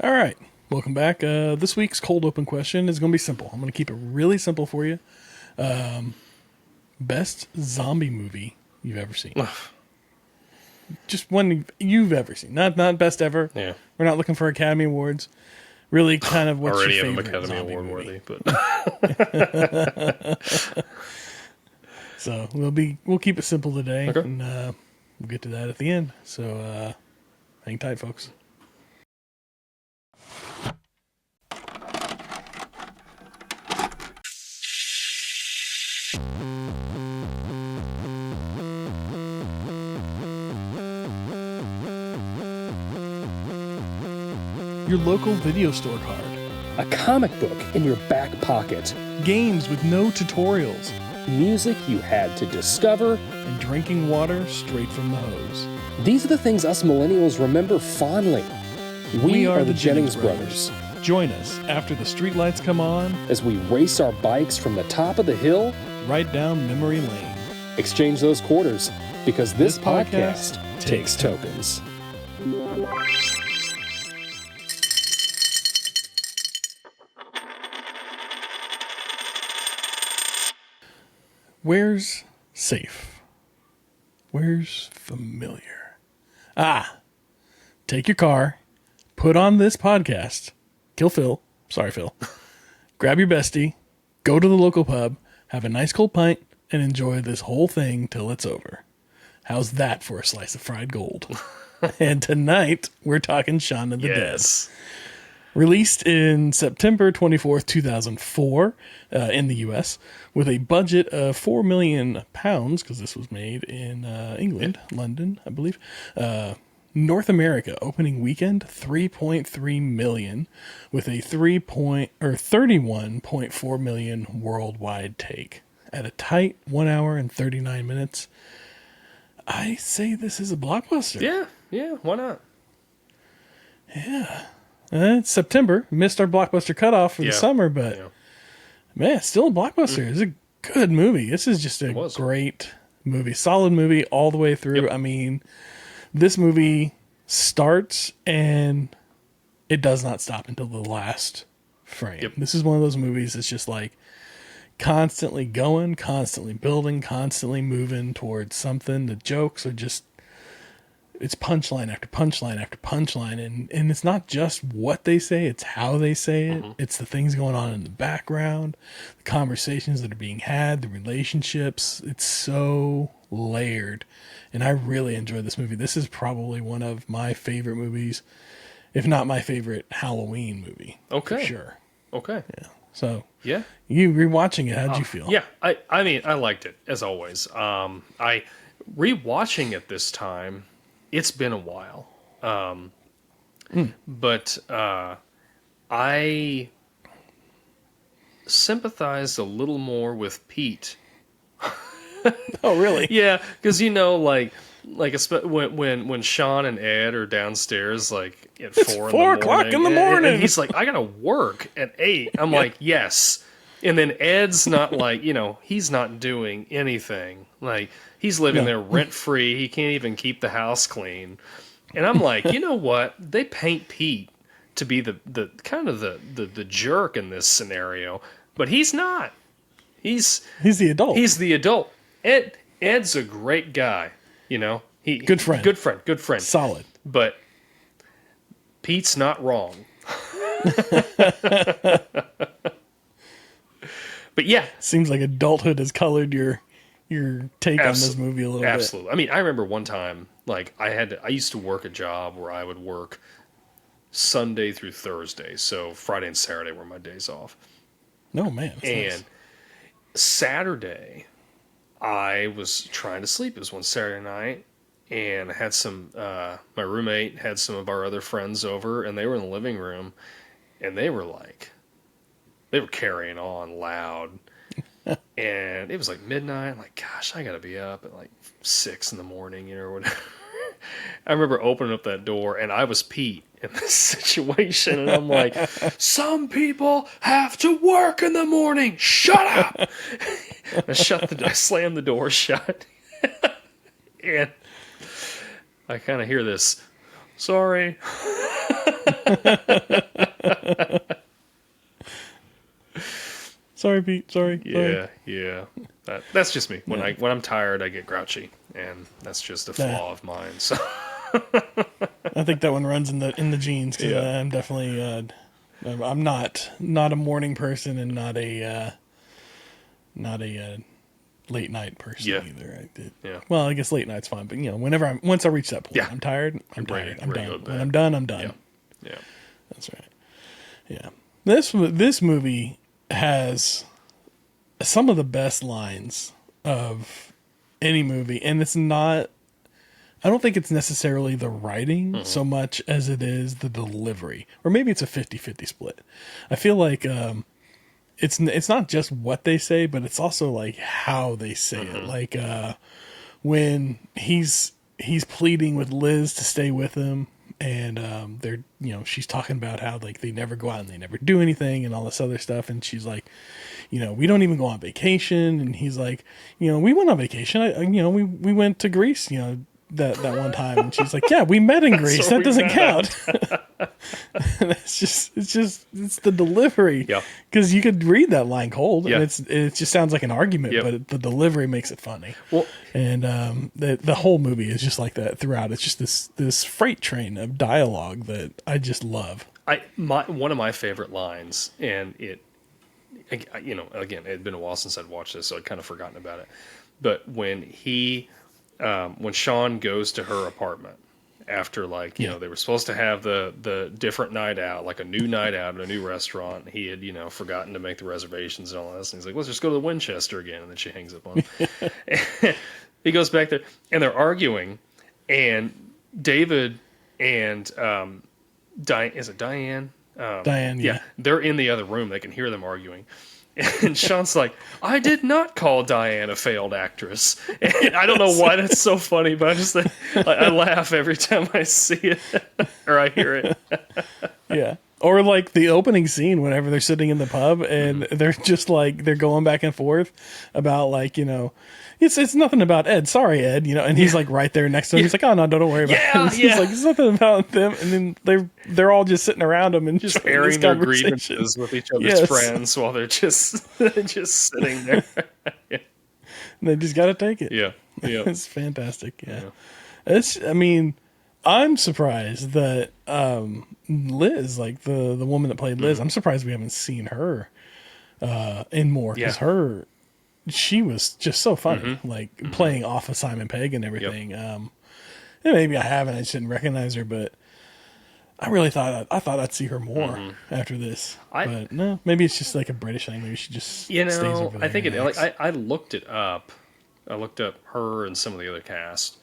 All right, welcome back. This week's cold open question is going to be simple. I'm going to keep it really simple for you. Best zombie movie you've ever seen. Just one you've ever seen. Not best ever. Yeah. We're not looking for Academy Awards. Really kind of what's Already your have them favorite Academy zombie Award movie? worthy, but So we'll keep it simple today, Okay. and we'll get to that at the end. So hang tight, folks. Your local video store card. A comic book in your back pocket. Games with no tutorials. Music you had to discover. And drinking water straight from the hose. These are the things us millennials remember fondly. We are the Jennings brothers. Join us after the streetlights come on as we race our bikes from the top of the hill right down memory lane. Exchange those quarters because this podcast takes tokens. Where's safe? Where's familiar? Take your car, put on this podcast, kill Phil, sorry Phil, grab your bestie, go to the local pub, have a nice cold pint, and enjoy this whole thing till it's over. How's that for a slice of fried gold? And tonight, we're talking Shaun of the Dead. Released in September 24th, 2004 in the U.S. with a budget of £4 million, because this was made in England, London, I believe. North America opening weekend, $3.3 million, with a 31.4 million worldwide take. At a tight 1 hour and 39 minutes, I say this is a blockbuster. yeah, why not? Yeah. It's September. Missed our blockbuster cutoff for the summer, but man, it's still a blockbuster. It's a good movie. This is just a great movie. Solid movie all the way through. Yep. I mean, this movie starts and it does not stop until the last frame. Yep. This is one of those movies that's just like constantly going, constantly building, constantly moving towards something. The jokes are just... it's punchline after punchline after punchline, and it's not just what they say, it's how they say it. It's the things going on in the background, the conversations that are being had, the relationships. It's so layered, and I really enjoy this movie. This is probably one of my favorite movies, if not my favorite Halloween movie. Okay. For sure. Okay. Yeah. So Yeah. you rewatching it, how'd you feel? Yeah, I mean, I liked it, as always. I rewatching it this time, it's been a while. But I sympathized a little more with Pete. Oh, really? Yeah, because when Shaun and Ed are downstairs, like at 4 o'clock in the morning, and he's like, "I gotta work at 8." I'm like, "Yes." And then Ed's not like, he's not doing anything. Like, he's living there rent free. He can't even keep the house clean. And I'm like, you know what? They paint Pete to be the kind of the jerk in this scenario, but he's not. He's the adult. He's the adult. Ed's a great guy. Good friend. Good friend. Solid. But Pete's not wrong. But yeah, seems like adulthood has colored your take on this movie a little bit. Absolutely. I mean, I remember one time, like I used to work a job where I would work Sunday through Thursday, so Friday and Saturday were my days off. No, man. And nice. Saturday, I was trying to sleep. It was one Saturday night, and I had my roommate had some of our other friends over, and they were in the living room, and they were carrying on loud. And it was like midnight. I'm like, gosh, I gotta be up at like 6 in the morning, or whatever. I remember opening up that door, and I was Pete in this situation, and I'm like, some people have to work in the morning. Shut up! I slammed the door shut, and I kind of hear this, sorry. Sorry, Pete. Sorry. Yeah. That's just me. When I'm tired, I get grouchy, and that's just a flaw of mine. So I think that one runs in the genes because I'm definitely I'm not a morning person and not a late night person either. Well, I guess late night's fine, but once I reach that point, I'm tired. I'm tired. I'm done. When I'm done, I'm done. Yeah. That's right. Yeah. This movie has some of the best lines of any movie, and it's not. I don't think it's necessarily the writing so much as it is the delivery, or maybe it's a 50-50 split. I feel like it's not just what they say, but it's also like how they say it. Like when he's pleading with Liz to stay with him, and they're she's talking about how like they never go out and they never do anything and all this other stuff, and she's like, we don't even go on vacation, and he's like, we went on vacation. We went to Greece, that one time, and she's like, yeah, we met in Greece. That doesn't count. it's the delivery. Yeah. Because you could read that line cold, and it just sounds like an argument, but the delivery makes it funny. Well, and the whole movie is just like that throughout. It's just this freight train of dialogue that I just love. One of my favorite lines, and again, it had been a while since I'd watched this, so I'd kind of forgotten about it. But when when Shaun goes to her apartment after they were supposed to have the different night out, like a new night out at a new restaurant. He had, forgotten to make the reservations and all this. And he's like, let's just go to the Winchester again. And then she hangs up on him. He goes back there and they're arguing, and David and Diane, is it Diane? Diane, yeah. They're in the other room. They can hear them arguing. And Shaun's like, I did not call Diane a failed actress. And I don't know why that's so funny, but I laugh every time I see it or I hear it. Yeah. Or like the opening scene whenever they're sitting in the pub and they're just like, they're going back and forth about like, it's nothing about Ed. Sorry, Ed. And he's like right there next to him. He's like, oh no, don't worry about it. He's like, it's nothing about them. And then they're all just sitting around him and just airing their grievances with each other's friends while they're just sitting there. And they just got to take it. Yeah. It's fantastic. Yeah. I'm surprised that Liz, like the woman that played Liz, I'm surprised we haven't seen her in more, because she was just so funny, playing off of Simon Pegg and everything. And maybe I haven't, I just didn't recognize her, but I really thought I'd see her more after this. But no, maybe it's just like a British thing. Maybe she just stays over there. I think I looked it up. I looked up her and some of the other cast.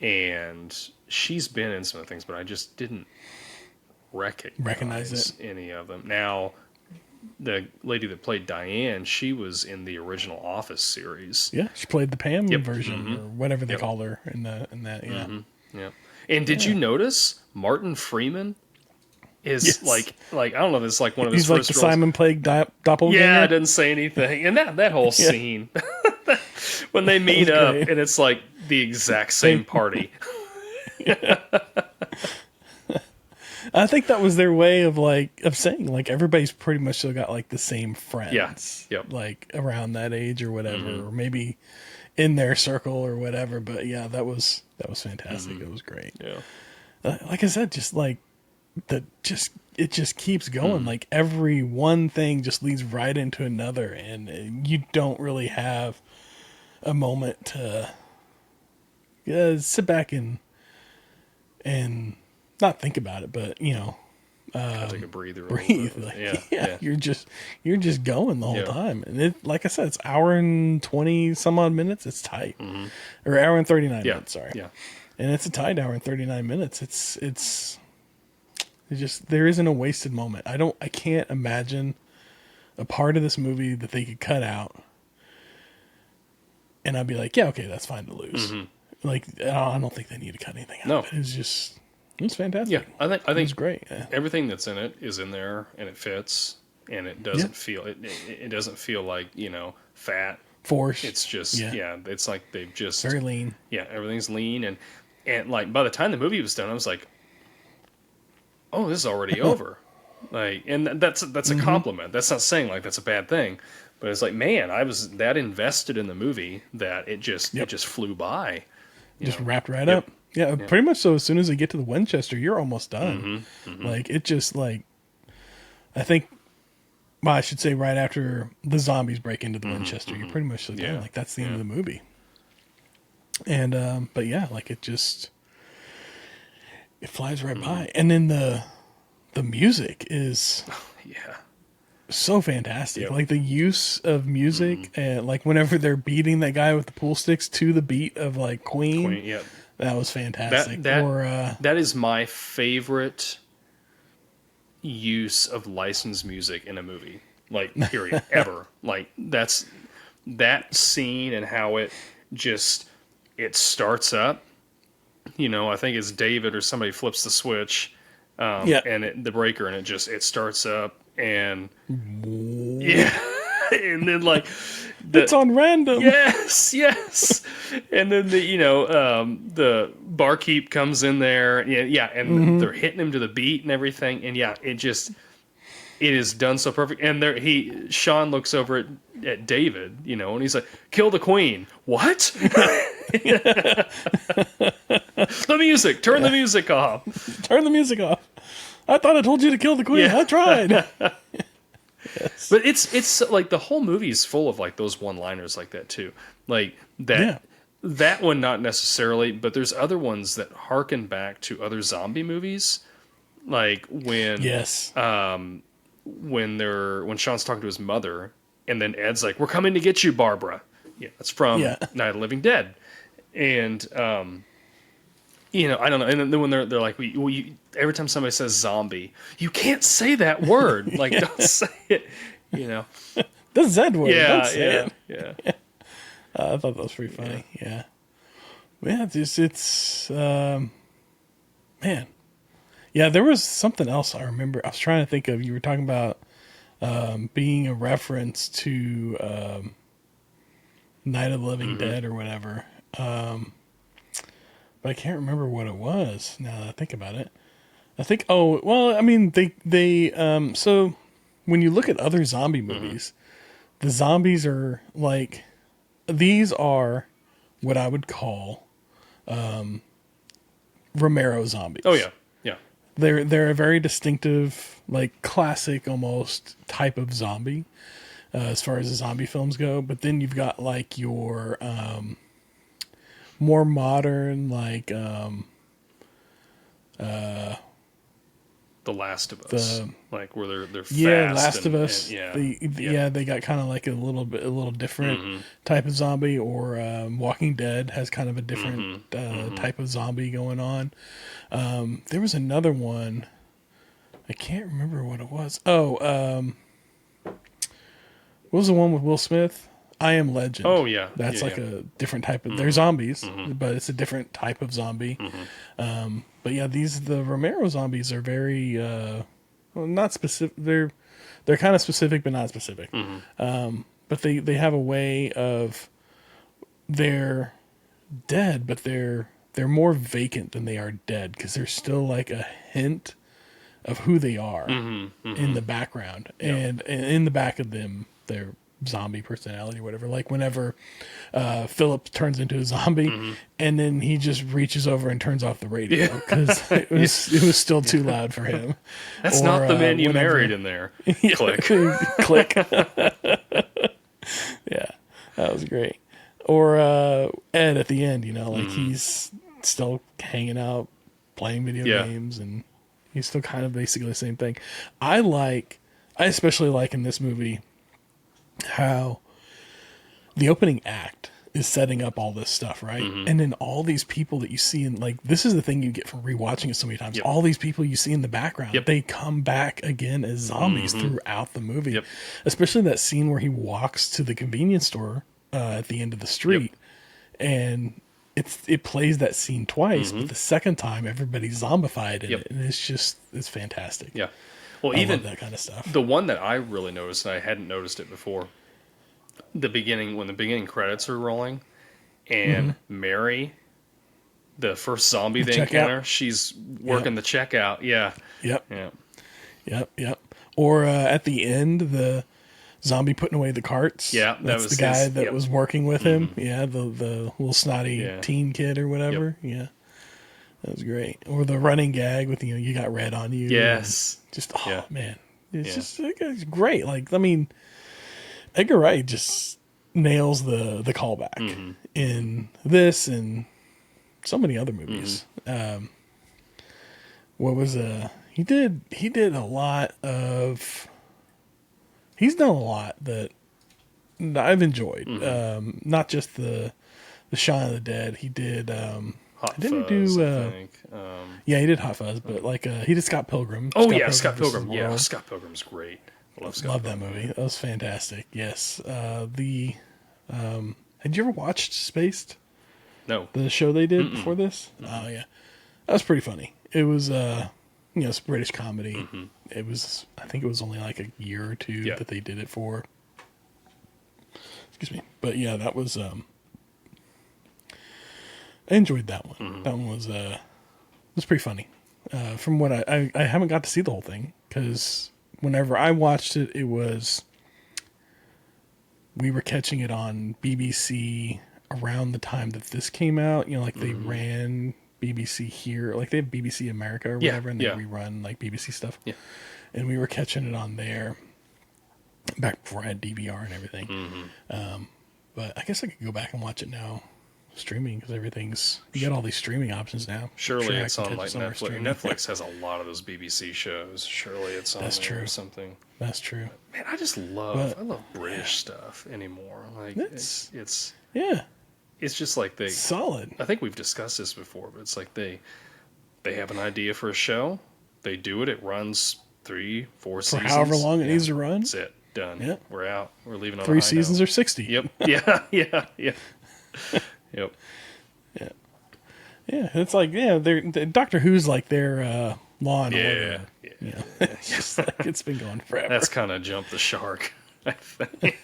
And she's been in some of the things, but I just didn't recognize any of them. Now, the lady that played Diane, she was in the original Office series. Yeah, she played the Pam version or whatever they call her in that. Yeah. Yeah. And did you notice Martin Freeman is like I don't know if it's like one of his first roles. He's like the Simon Pegg doppelganger. Yeah, I didn't say anything. And that whole scene when they meet up and it's like the exact same party. I think that was their way of saying like everybody's pretty much still got like the same friends. Yeah. Like around that age or whatever, or maybe in their circle or whatever. But yeah, that was fantastic. It was great. Yeah. Like I said, just like it just keeps going. Like every one thing just leads right into another, and you don't really have a moment to sit back and not think about it, but take a breather. Breathe. You're just going the whole time, and it, like I said, it's hour and 20 some odd minutes. It's tight, or hour and 39 minutes. Sorry, and it's a tight hour and 39 minutes. It's just, there isn't a wasted moment. I can't imagine a part of this movie that they could cut out, and I'd be like, yeah, okay, that's fine to lose. Like, I don't think they need to cut anything out. No, it was fantastic. Yeah, I think it was great. Yeah. Everything that's in it is in there, and it fits, and it doesn't feel it doesn't feel like fat force. It's just it's like they've just very lean. Yeah, everything's lean, and like by the time the movie was done, I was like, oh, this is already over. Like, and that's a compliment. That's not saying like that's a bad thing, but it's like, man, I was that invested in the movie that it just flew by. Just wrapped right up. Yeah, pretty much. So as soon as they get to the Winchester, you're almost done. Like it just like, I think. Well, I should say right after the zombies break into the Winchester, you're pretty much done. Like that's the end of the movie. And but yeah, like it flies right by, and then the music is so fantastic. Like the use of music, and like whenever they're beating that guy with the pool sticks to the beat of like Queen, that was fantastic. That is my favorite use of licensed music in a movie, like period, ever. Like that's that scene and how it starts up. I think it's David or somebody flips the switch, and the breaker, and it starts up, and and then like it's on random. Yes. And then the barkeep comes in there, and they're hitting him to the beat and everything, and it is done so perfect. And Shaun looks over at David, and he's like, "Kill the queen." What? The music. Turn the music off. Turn the music off. I thought I told you to kill the queen. I tried. Yes. But it's like the whole movie is full of like those one-liners like that too. Like that that one not necessarily, but there's other ones that harken back to other zombie movies. Like when when Shaun's talking to his mother, and then Ed's like, "We're coming to get you, Barbara." Yeah, that's from Night of the Living Dead. And I don't know. And then when they're like, every time somebody says zombie, you can't say that word. Like, don't say it. The Z word. Don't say it. Yeah. I thought that was pretty funny. Yeah. It's man. Yeah, there was something else I remember. I was trying to think of. You were talking about being a reference to Night of the Living Dead or whatever. But I can't remember what it was now that I think about it. I think, so when you look at other zombie movies, the zombies are like, these are what I would call Romero zombies. Oh, yeah. They're a very distinctive, like classic almost type of zombie as far as the zombie films go. But then you've got like your more modern, like The Last of Us, like where they're fast. Yeah, Last of Us. They got kind of like a little different type of zombie. Or Walking Dead has kind of a different type of zombie going on. There was another one. I can't remember what it was. What was the one with Will Smith? I Am Legend. Oh, yeah. That's a different type of... They're zombies, but it's a different type of zombie. But yeah, the Romero zombies are very... not specific. They're kind of specific, but not specific. But they have a way of... They're dead, but they're more vacant than they are dead, because there's still like a hint of who they are in the background. And in the back of them, their zombie personality or whatever. Like whenever Philip turns into a zombie, and then he just reaches over and turns off the radio because it was still too loud for him. That's not the man you married in there. Click. Click. Yeah, that was great. Or Ed at the end, like he's still hanging out, playing video games, and he's still kind of basically the same thing. I especially like in this movie how the opening act is setting up all this stuff, right? And then all these people that you see in, like, this is the thing you get from rewatching it so many times. All these people you see in the background, they come back again as zombies throughout the movie. Especially that scene where he walks to the convenience store at the end of the street, and it plays that scene twice, but the second time everybody's zombified in it, and it's fantastic. Yeah. Well, I even love that kind of stuff. The one that I really noticed, and I hadn't noticed it before, when the beginning credits are rolling, and Mary the first zombie they checkout. encounter. She's working the checkout. Yeah. Yep. Yeah. Yep. Or at the end, the zombie putting away the carts. Yeah, that's was the guy his, that was working with him. Yeah, the little snotty teen kid or whatever. Yeah, that was great. Or the running gag with you got red on you. Yes. Just man, it's just it's great. Like I mean, Edgar Wright just nails the callback in this and so many other movies. What was he did a lot of. He's done a lot that I've enjoyed. Not just the Shaun of the Dead. He did. Hot didn't Fuzz, do. I think. Yeah, he did Hot Fuzz, but like he did Scott Pilgrim. Scott versus Pilgrim. the Yeah, World. Scott Pilgrim's great. I love Scott Love Pilgrim. that movie. That was fantastic. Yes. Had you ever watched Spaced? No. The show they did before this? Oh yeah, that was pretty funny. It was it's British comedy. It was, I think it was only like a year or two that they did it for. Excuse me. But yeah, that was, I enjoyed that one. That one was pretty funny. From what I haven't got to see the whole thing, because whenever I watched it, we were catching it on BBC around the time that this came out. You know, like they ran BBC here, like they have BBC America or whatever, and they rerun like BBC stuff. Yeah. And we were catching it on there back before I had DVR and everything. But I guess I could go back and watch it now, streaming, because you got all these streaming options now. Surely it's on like Netflix. Netflix has a lot of those BBC shows. Surely it's on there or something. That's true. Man, I love British stuff anymore. Like it's just like solid. I think we've discussed this before, but it's like they have an idea for a show, they do it. It runs 3-4 seasons. For however long it needs to run. That's it. Done. Yep. We're out. We're leaving on 3 seasons or 60. Yep. Yeah. Yep. Yeah. It's like Doctor Who's like their Law and Order. Yeah. You know, it's just like it's been going forever. That's kind of jumped the shark, I think.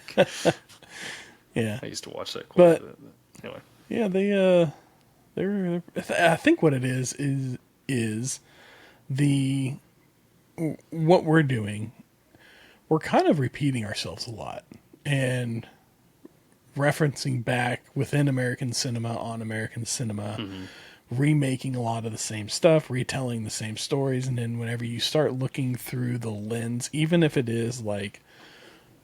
Yeah. I used to watch that quite a bit. Anyway. Yeah, they're I think what it is what we're doing. We're kind of repeating ourselves a lot and referencing back within American cinema on American cinema, remaking a lot of the same stuff, retelling the same stories. And then whenever you start looking through the lens, even if it is like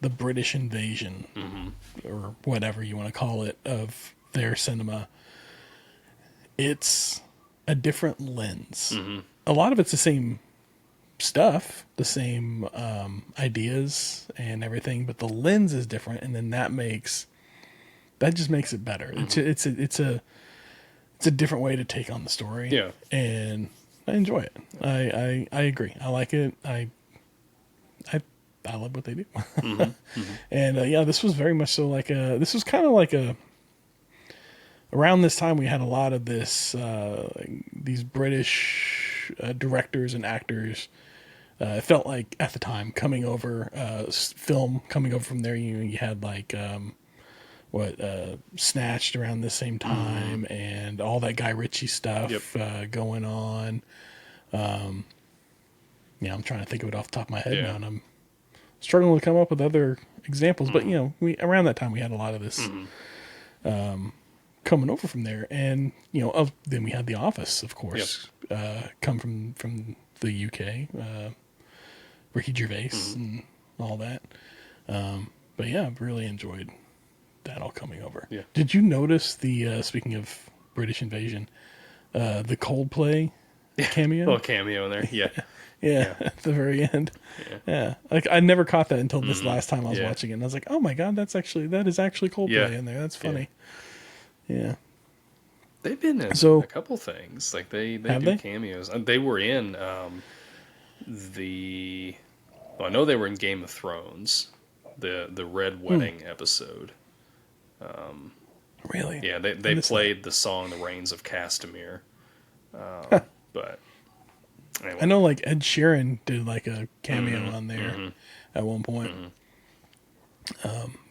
the British invasion or whatever you want to call it of their cinema, it's a different lens. A lot of it's the same stuff, the same ideas and everything, but the lens is different, and then that just makes it better. It's a different way to take on the story. And I enjoy it. I agree. I like it. I love what they do. And this was very much so like this was kind of like around this time we had a lot of these British directors and actors. It felt like at the time coming over film coming over from there. You had like Snatched around the same time, and all that Guy Ritchie stuff going on. I'm trying to think of it off the top of my head now, and I'm struggling to come up with other examples. But around that time we had a lot of this coming over from there, and then we had The Office, of course, come from the UK. Ricky Gervais and all that. But yeah, I've really enjoyed that all coming over. Yeah. Did you notice speaking of British invasion, the Coldplay cameo? Little cameo in there. Yeah, at the very end. Yeah. Like I never caught that until this last time I was watching it, and I was like, "Oh my god, that is actually Coldplay in there. That's funny." Yeah. They've been in a couple things. Like they do cameos. They were in I know they were in Game of Thrones, the Red Wedding episode. Really? Yeah, they played the song "The Rains of Castamere." But anyway. I know, like Ed Sheeran did like a cameo on there at one point.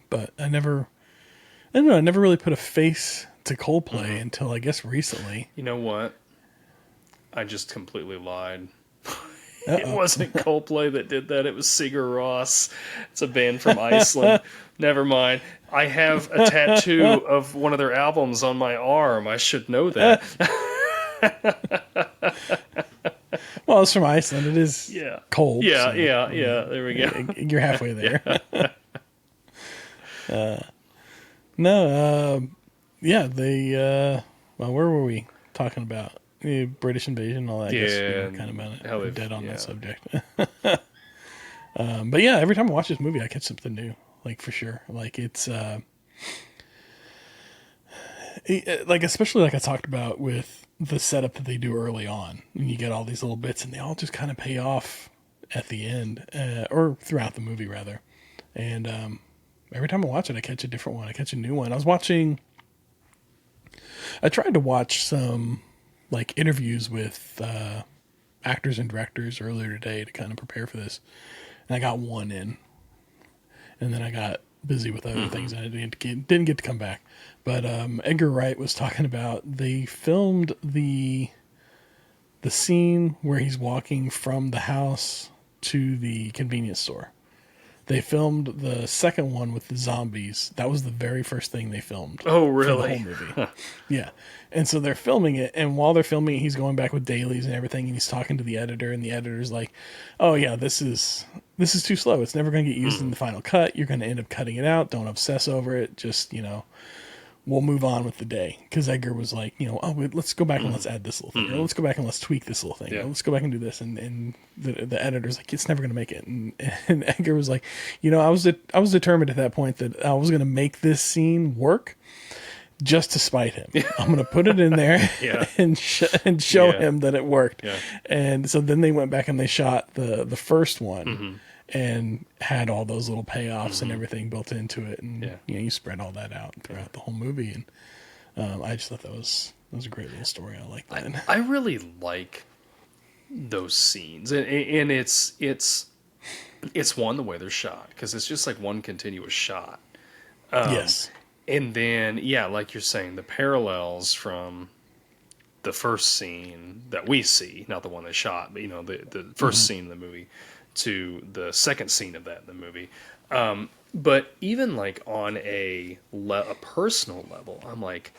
But I never really put a face to Coldplay until I guess recently. You know what? I just completely lied. Uh-oh. It wasn't Coldplay that did that. It was Sigur Rós. It's a band from Iceland. Never mind. I have a tattoo of one of their albums on my arm. I should know that. Well, it's from Iceland. It is cold. Yeah, so, yeah. There we go. You're halfway there. They. Well, where were we talking about? The British invasion, all that. I guess we were kind of about it, dead on that subject. But yeah, every time I watch this movie, I catch something new. Like for sure. Like it's like especially like I talked about with the setup that they do early on, and you get all these little bits, and they all just kind of pay off at the end, or throughout the movie rather. And every time I watch it, I catch a different one. I catch a new one. I tried to watch some like interviews with actors and directors earlier today to kind of prepare for this, and I got one in, and then I got busy with other things, and I didn't get to come back. But Edgar Wright was talking about they filmed the scene where he's walking from the house to the convenience store. They filmed the second one with the zombies. That was the very first thing they filmed. Oh, really? For the whole movie. Yeah. And so they're filming it, and while they're filming it, he's going back with dailies and everything, and he's talking to the editor, and the editor's like, oh yeah, this is too slow. It's never going to get used in the final cut. You're going to end up cutting it out. Don't obsess over it. Just, we'll move on with the day. Because Edgar was like, let's go back and let's add this little thing. Or let's go back and let's tweak this little thing. Yeah. Or let's go back and do this. And the editor's like, it's never going to make it. And Edgar was like, I was determined at that point that I was going to make this scene work just to spite him. I'm going to put it in there and show him that it worked. Yeah. And so then they went back and they shot the first one. And had all those little payoffs and everything built into it, and you spread all that out throughout the whole movie, and I just thought that was a great little story. I like that. I really like those scenes, and it's one, the way they're shot, because it's just like one continuous shot. Yes, and then like you're saying, the parallels from the first scene that we see, not the one they shot, but the first scene in the movie, to the second scene of that in the movie. But even like on a personal level, I'm like,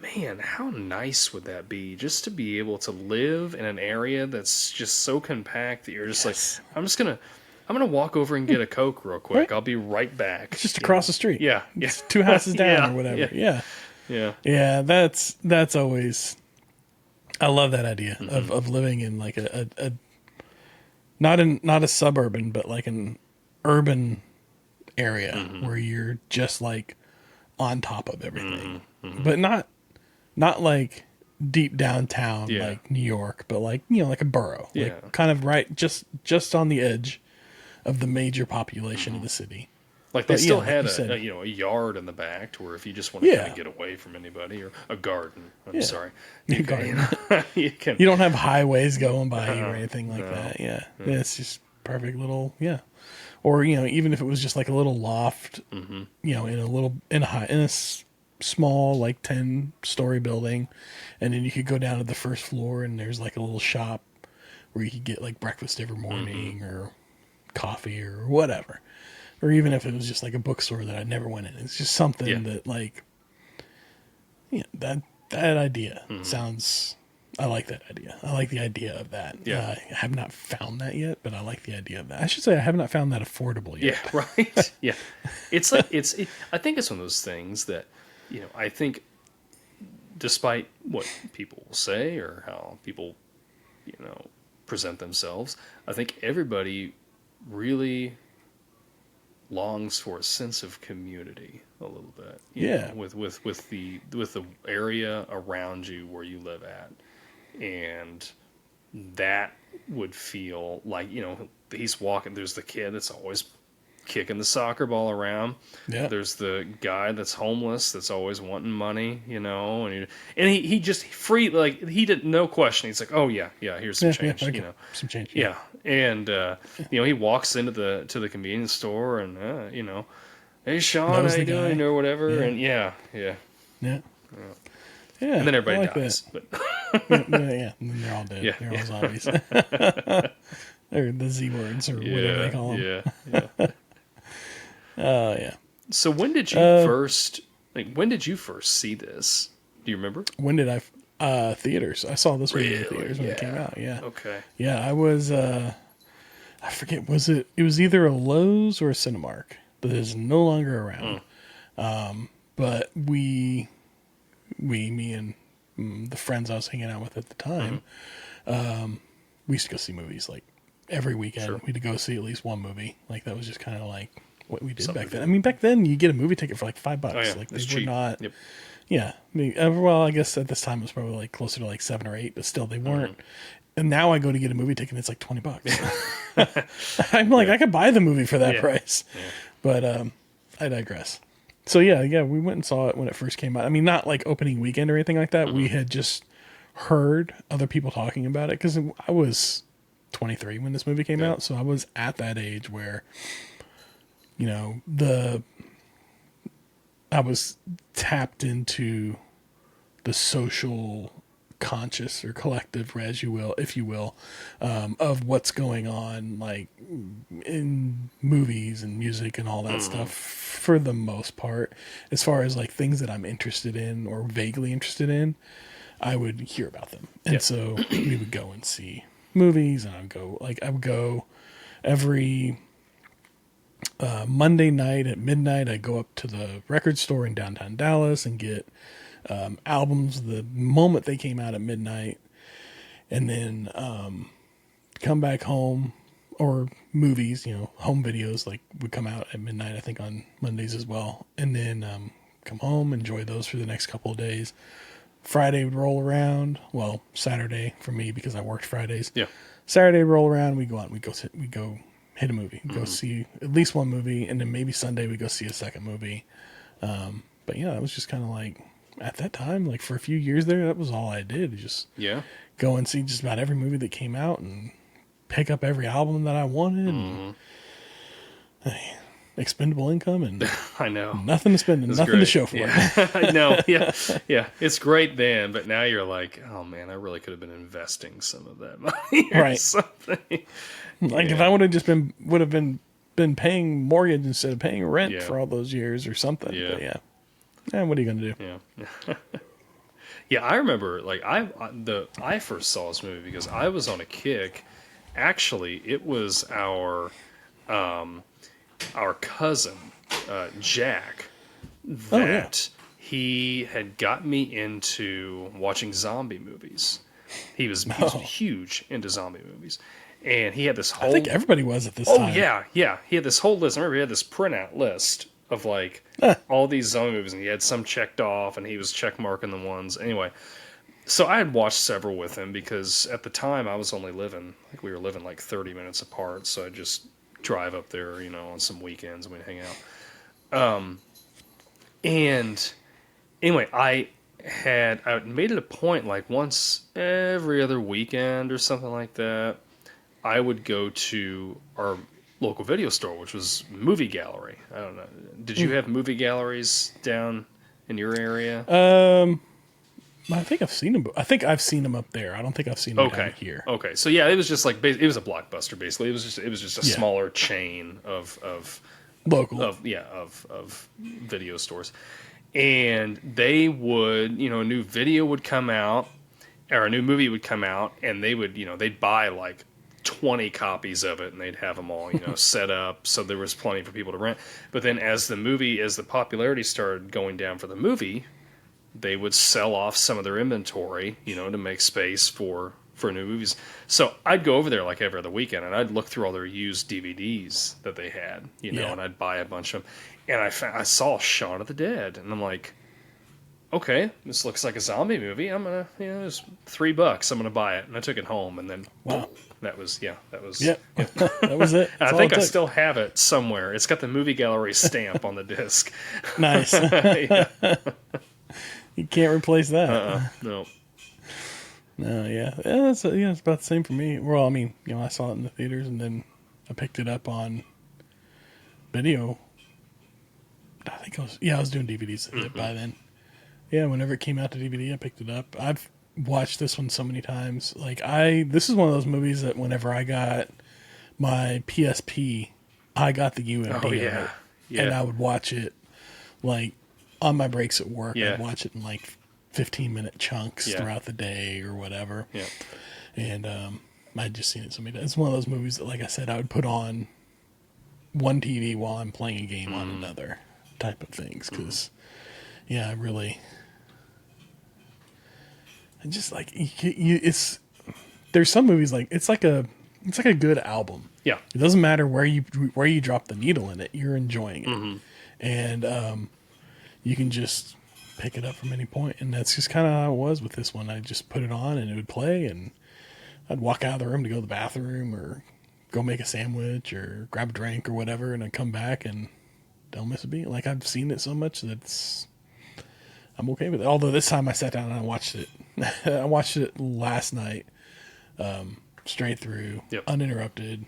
man, how nice would that be just to be able to live in an area that's just so compact that you're just like, I'm gonna walk over and get a Coke real quick. Right. I'll be right back. It's just across the street. Yeah. It's 2 houses down or whatever. Yeah. That's always, I love that idea of living in like a not a suburban, but like an urban area where you're just like on top of everything, but not like deep downtown like New York, but like like a borough, like kind of right just on the edge of the major population of the city. Like they still had a yard in the back to where if you just want to kind of get away from anybody, or a garden. I'm sorry. You don't have highways going by you or anything like that. Yeah. It's just perfect little, Or, even if it was just like a little loft, in a small, like 10-story building, and then you could go down to the first floor and there's like a little shop where you could get like breakfast every morning or coffee or whatever. Or even if it was just like a bookstore that I never went in. It's just something that like, that idea sounds, I like that idea. I like the idea of that. I have not found that yet, but I like the idea of that. I should say I have not found that affordable yet. Yeah, right. Yeah. It's like, I think it's one of those things that, I think despite what people will say or how people, present themselves, I think everybody really longs for a sense of community a little bit. You know, with the area around you where you live at. And that would feel like, he's walking, there's the kid that's always kicking the soccer ball around. Yeah. There's the guy that's homeless that's always wanting money, and he just free, like he did no question. He's like, oh yeah, here's some change, some change. Yeah. And he walks into the convenience store and hey Shaun, how you doing, or whatever, and yeah. Yeah, And then everybody I like dies. that. But Yeah, and then they're all dead. Yeah, They're yeah. all zombies. Or the Z words, or whatever they call them. yeah. Oh, yeah. So when did you first see this? Do you remember? When did theaters? I saw this one in the Really? theaters when it came Yeah. out. Yeah. Okay. Yeah, I was, I forget, it was either a Lowe's or a Cinemark, but it's no longer around. But me and the friends I was hanging out with at the time, we used to go see movies like every weekend. Sure. We'd go see at least one movie. Like that was just kind of like what we did Something back to then. do. I mean, back then you get a movie ticket for like $5. Oh, yeah. Like It's they were cheap. not. Yep. Yeah. I mean, well, I guess at this time it was probably like closer to like 7 or 8, but still they weren't. And now I go to get a movie ticket and it's like $20. I'm like, I could buy the movie for that Yeah. price. Yeah. But I digress. So yeah, we went and saw it when it first came out. I mean, not like opening weekend or anything like that. We had just heard other people talking about it because I was 23 when this movie came out, so I was at that age where, you know, I was tapped into the social conscious or collective, as you will, if you will, of what's going on, like in movies and music and all that stuff. For the most part, as far as like things that I'm interested in or vaguely interested in, I would hear about them, and so we would go and see movies, and I would go every Monday night at midnight. I'd go up to the record store in downtown Dallas and get albums the moment they came out at midnight, and then come back home, or movies, you know, home videos like would come out at midnight, I think on Mondays as well, and then come home, enjoy those for the next couple of days. Friday would roll around, well, Saturday for me because I worked Fridays. Yeah. Saturday would roll around, we go out and we go hit a movie, go see at least one movie, and then maybe Sunday we go see a second movie. But yeah, it was just kind of like, at that time, like for a few years there, that was all I did. Just go and see just about every movie that came out and pick up every album that I wanted. And, expendable income and I know. Nothing to spend and nothing great. to show for it. I know. Yeah. It's great then, but now you're like, oh man, I really could have been investing some of that money or Right. something. Like if I would have been paying mortgage instead of paying rent for all those years or something. Yeah. But yeah. What are you gonna do? Yeah. Yeah, I remember like I first saw this movie because I was on a kick. Actually, it was our cousin Jack that he had got me into watching zombie movies. He was huge into zombie movies, and he had this whole. I think everybody was at this time. Oh yeah. He had this whole list. I remember he had this printout list of like all these zombie movies, and he had some checked off, and he was check marking the ones. Anyway, so I had watched several with him because at the time I was only we were living like 30 minutes apart, so I'd just drive up there, you know, on some weekends and we'd hang out. And anyway, I made it a point like once every other weekend or something like that, I would go to our local video store, which was Movie Gallery. I don't know. Did you have movie galleries down in your area? I think I've seen them. I think I've seen them up there. I don't think I've seen them down here. Okay. So yeah, it was just like it was a Blockbuster basically. It was just a smaller chain of local of video stores, and they would, you know, a new video would come out or a new movie would come out, and they would, you know, they'd buy like 20 copies of it, and they'd have them all, you know, set up so there was plenty for people to rent. But then as the popularity started going down for the movie, they would sell off some of their inventory, you know, to make space for new movies. So I'd go over there like every other weekend, and I'd look through all their used DVDs that they had, you know, and I'd buy a bunch of them. And I saw Shaun of the Dead, and I'm like, okay, this looks like a zombie movie. I'm gonna, you know, it's $3. I'm gonna buy it, and I took it home, and then that was that was it. I think I still have it somewhere. It's got the Movie Gallery stamp on the disc. Nice. You can't replace that. No. No, it's about the same for me. Well, I mean, you know, I saw it in the theaters, and then I picked it up on video. I think I was doing DVDs by then. Yeah, whenever it came out to DVD, I picked it up. I've watched this one so many times. Like this is one of those movies that whenever I got my PSP, I got the UMD Oh, of yeah. it, Yeah. and I would watch it like on my breaks at work. Yeah. I'd watch it in like 15-minute chunks Yeah. throughout the day or whatever. Yeah. And I'd just seen it so many times. It's one of those movies that, like I said, I would put on one TV while I'm playing a game on another type of things. Because, yeah, I really... I just like... There's some movies like... It's like a good album. Yeah. It doesn't matter where you drop the needle in it. You're enjoying it. And you can just pick it up from any point. And that's just kind of how it was with this one. I just put it on and it would play, and I'd walk out of the room to go to the bathroom or go make a sandwich or grab a drink or whatever, and I'd come back and don't miss a beat. Like, I've seen it so much that I'm okay with it. Although this time I sat down and I watched it. I watched it last night, straight through, uninterrupted.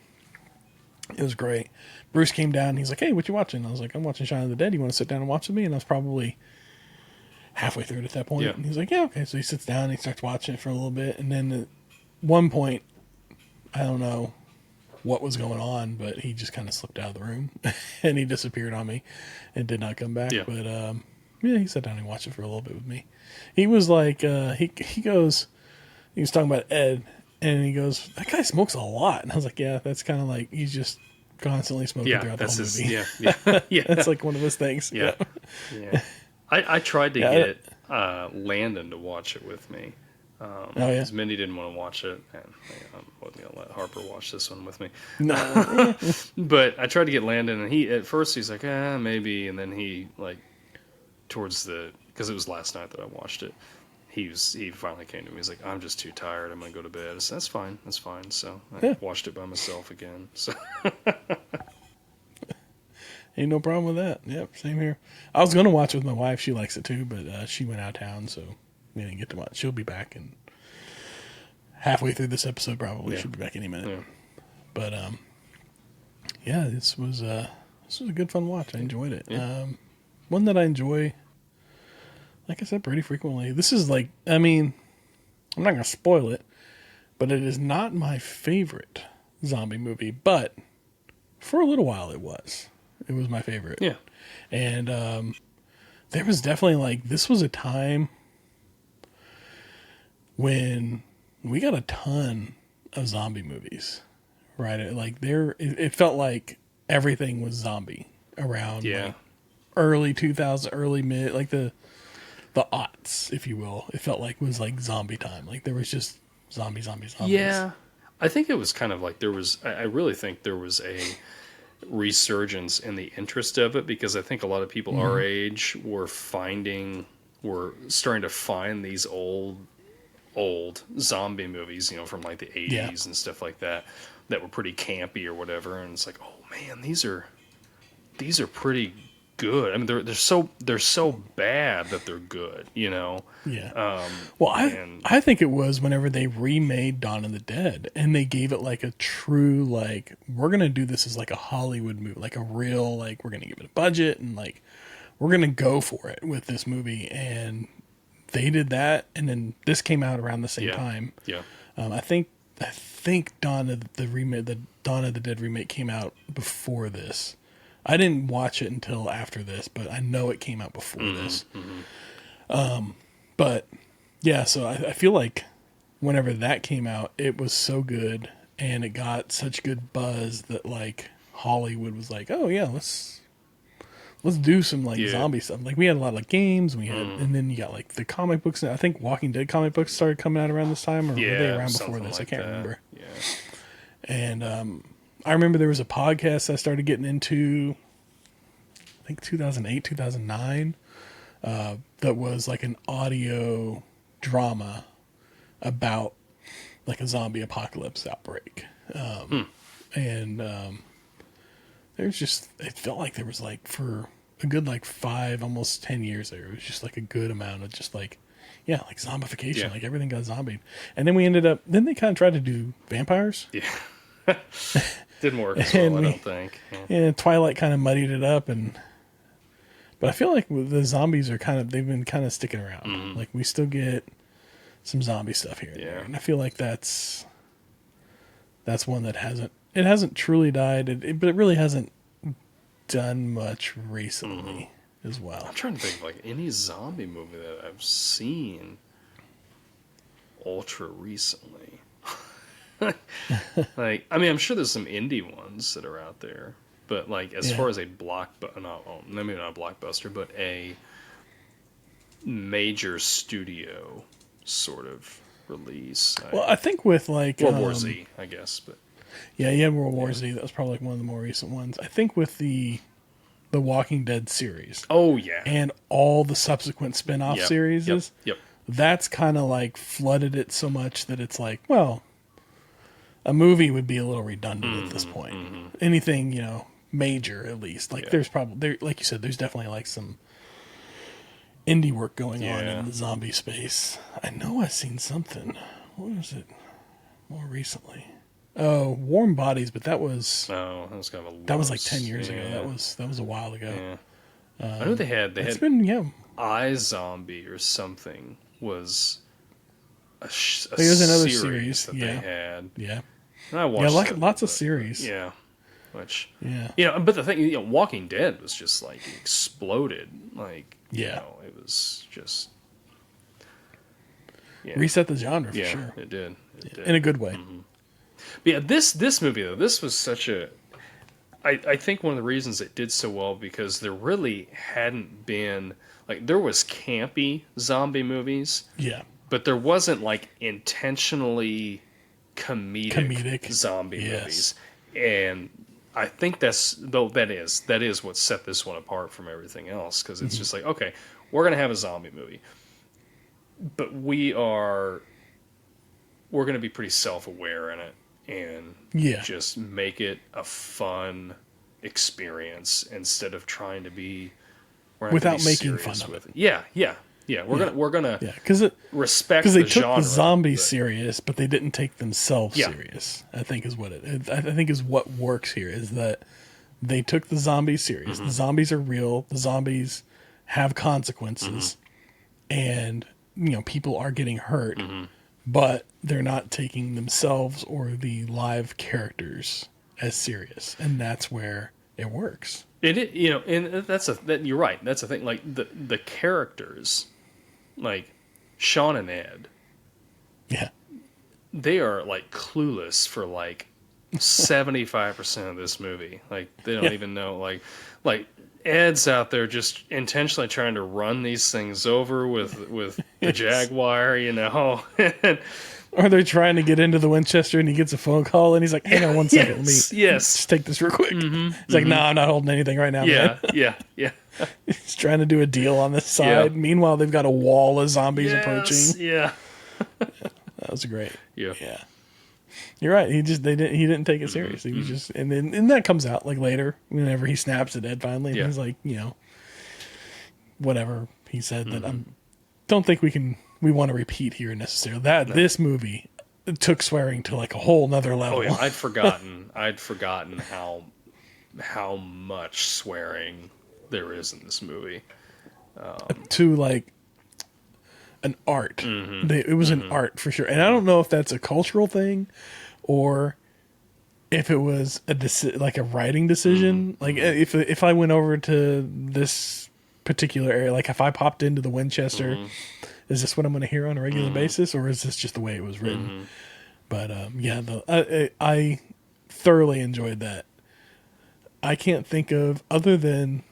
It was great. Bruce came down and he's like, "Hey, what you watching?" I was like, "I'm watching Shaun of the Dead. You want to sit down and watch with me?" And I was probably halfway through it at that point. Yeah. And he's like, "Yeah, okay." So he sits down and he starts watching it for a little bit. And then at one point, I don't know what was going on, but he just kind of slipped out of the room and he disappeared on me and did not come back. Yeah. But yeah, he sat down and watched it for a little bit with me. He was like, he was talking about Ed, and he goes, "That guy smokes a lot." And I was like, "Yeah, that's kind of like, he's just constantly smoking throughout the whole movie." Yeah. That's like one of his things. Yeah. Yeah. I tried to get Landon to watch it with me. Oh, yeah. Because Mindy didn't want to watch it, and I wasn't going to let Harper watch this one with me. No. But I tried to get Landon, and at first he's like, maybe, and then he, like, because it was last night that I watched it, he finally came to me. He's like, "I'm just too tired. I'm going to go to bed." I said, That's fine. So I watched it by myself again. So Ain't no problem with that. Yep, same here. I was going to watch it with my wife. She likes it too, but she went out of town, so we didn't get to watch. She'll be back in halfway through this episode, probably. Yeah. She'll be back any minute. Yeah. But yeah, this was a good fun watch. I enjoyed it. Yeah. One that I enjoy, like I said, pretty frequently. This is like, I mean, I'm not going to spoil it, but it is not my favorite zombie movie, but for a little while it was. It was my favorite. Yeah. And there was definitely, like, this was a time when we got a ton of zombie movies, right? Like, it felt like everything was zombie around like, early 2000s, early mid, like the aughts, if you will. It felt like was like zombie time. Like, there was just zombies. Yeah. I think it was kind of like I really think there was a resurgence in the interest of it, because I think a lot of people our age were starting to find these old zombie movies, from like the 80s and stuff like that were pretty campy or whatever, and it's like, oh man, these are pretty good. I mean, they're so bad that they're good, Yeah. Well, I think it was whenever they remade Dawn of the Dead and they gave it like a true, like, we're going to do this as like a Hollywood movie, like a real, like, we're going to give it a budget and like, we're going to go for it with this movie. And they did that. And then this came out around the same time. Yeah. I think Dawn of the Dead remake came out before this. I didn't watch it until after this, but I know it came out before this. But yeah, so I feel like whenever that came out, it was so good and it got such good buzz that like Hollywood was like, "Oh yeah, let's do some like zombie stuff." Like, we had a lot of like games, and then you got like the comic books. I think Walking Dead comic books started coming out around this time, or were they around before this? Like I can't remember. Yeah. And I remember there was a podcast I started getting into, I think 2008, 2009, that was like an audio drama about like a zombie apocalypse outbreak. And there's just, it felt like there was like, for a good like 5, almost 10 years there, it was just like a good amount of just like, like zombification, like everything got zombied. And then then they kind of tried to do vampires. Yeah. Didn't work as well, I don't think. Yeah, Twilight kind of muddied it up, and But I feel like the zombies are they've been kind of sticking around. Mm-hmm. Like we still get some zombie stuff here and there. And I feel like that's one that hasn't truly died, but it really hasn't done much recently as well. I'm trying to think of like any zombie movie that I've seen ultra recently. Like, I mean, I'm sure there's some indie ones that are out there, but like as far as a maybe not a blockbuster, but a major studio sort of release. Well, I think with like World War Z, I guess, but yeah, World War Z. That was probably like one of the more recent ones. I think with the Walking Dead series. Oh yeah, and all the subsequent spin-off series. Yep. That's kind of like flooded it so much that it's like, well, a movie would be a little redundant at this point. Anything, major at least. Like there's probably like you said, there's definitely like some indie work going on in the zombie space. I know I've seen something. What was it more recently? Oh, Warm Bodies, but that was that was kind of that was like 10 years ago. That was a while ago. I know they had iZombie or something was a there's another series that they had. Yeah. And I watched lots of series. Yeah. Which, yeah. But the thing, Walking Dead was just like exploded. Like, it was just reset the genre for sure. It did. In a good way. Mm-hmm. But yeah, this movie though, this was such a. I think one of the reasons it did so well because there really hadn't been like there was campy zombie movies. Yeah. But there wasn't like intentionally comedic zombie movies. And I think that is what set this one apart from everything else because it's just like, okay, we're going to have a zombie movie. But we're going to be pretty self-aware in it and just make it a fun experience instead of trying to be without making fun of it. Yeah. We're gonna respect because they the took genre, the zombies serious, but they didn't take themselves serious. I think is what works here is that they took the zombies serious. The zombies are real. The zombies have consequences, and people are getting hurt, but they're not taking themselves or the live characters as serious, and that's where it works. And you're right. That's the thing. Like the characters, like Shaun and Ed, they are like clueless for like 75% of this movie. Like they don't even know. Like Ed's out there just intentionally trying to run these things over with the Jaguar, Or they're trying to get into the Winchester and he gets a phone call and he's like, hang on one second, let me just take this real quick. He's like, no, I'm not holding anything right now, man. Yeah. He's trying to do a deal on this side. Meanwhile, they've got a wall of zombies approaching. Yeah. That was great. Yeah. You're right. He didn't take it seriously. He was just, and that comes out like later whenever he snaps at Ed finally. And he's like, whatever he said that don't think we want to repeat here necessarily. This movie took swearing to like a whole nother level. Oh yeah, I'd forgotten how much swearing there is in this movie. To like an art. It was an art for sure. And I don't know if that's a cultural thing or if it was like a writing decision. Like if I went over to this particular area, like if I popped into the Winchester, is this what I'm going to hear on a regular basis, or is this just the way it was written? But I thoroughly enjoyed that. I can't think of, other than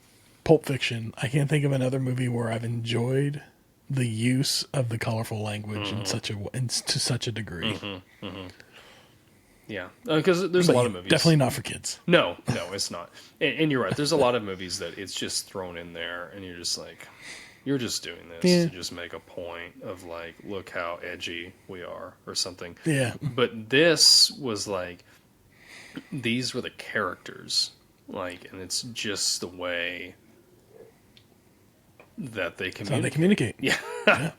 Pulp Fiction, I can't think of another movie where I've enjoyed the use of the colorful language to such a degree. Yeah, because there's a lot of movies. Definitely not for kids. No, it's not. And you're right. There's a lot of movies that it's just thrown in there, and you're just like, you're just doing this to just make a point of like, look how edgy we are or something. Yeah. But this was like, these were the characters, like, and it's just the way that they communicate. That's how they communicate. Yeah.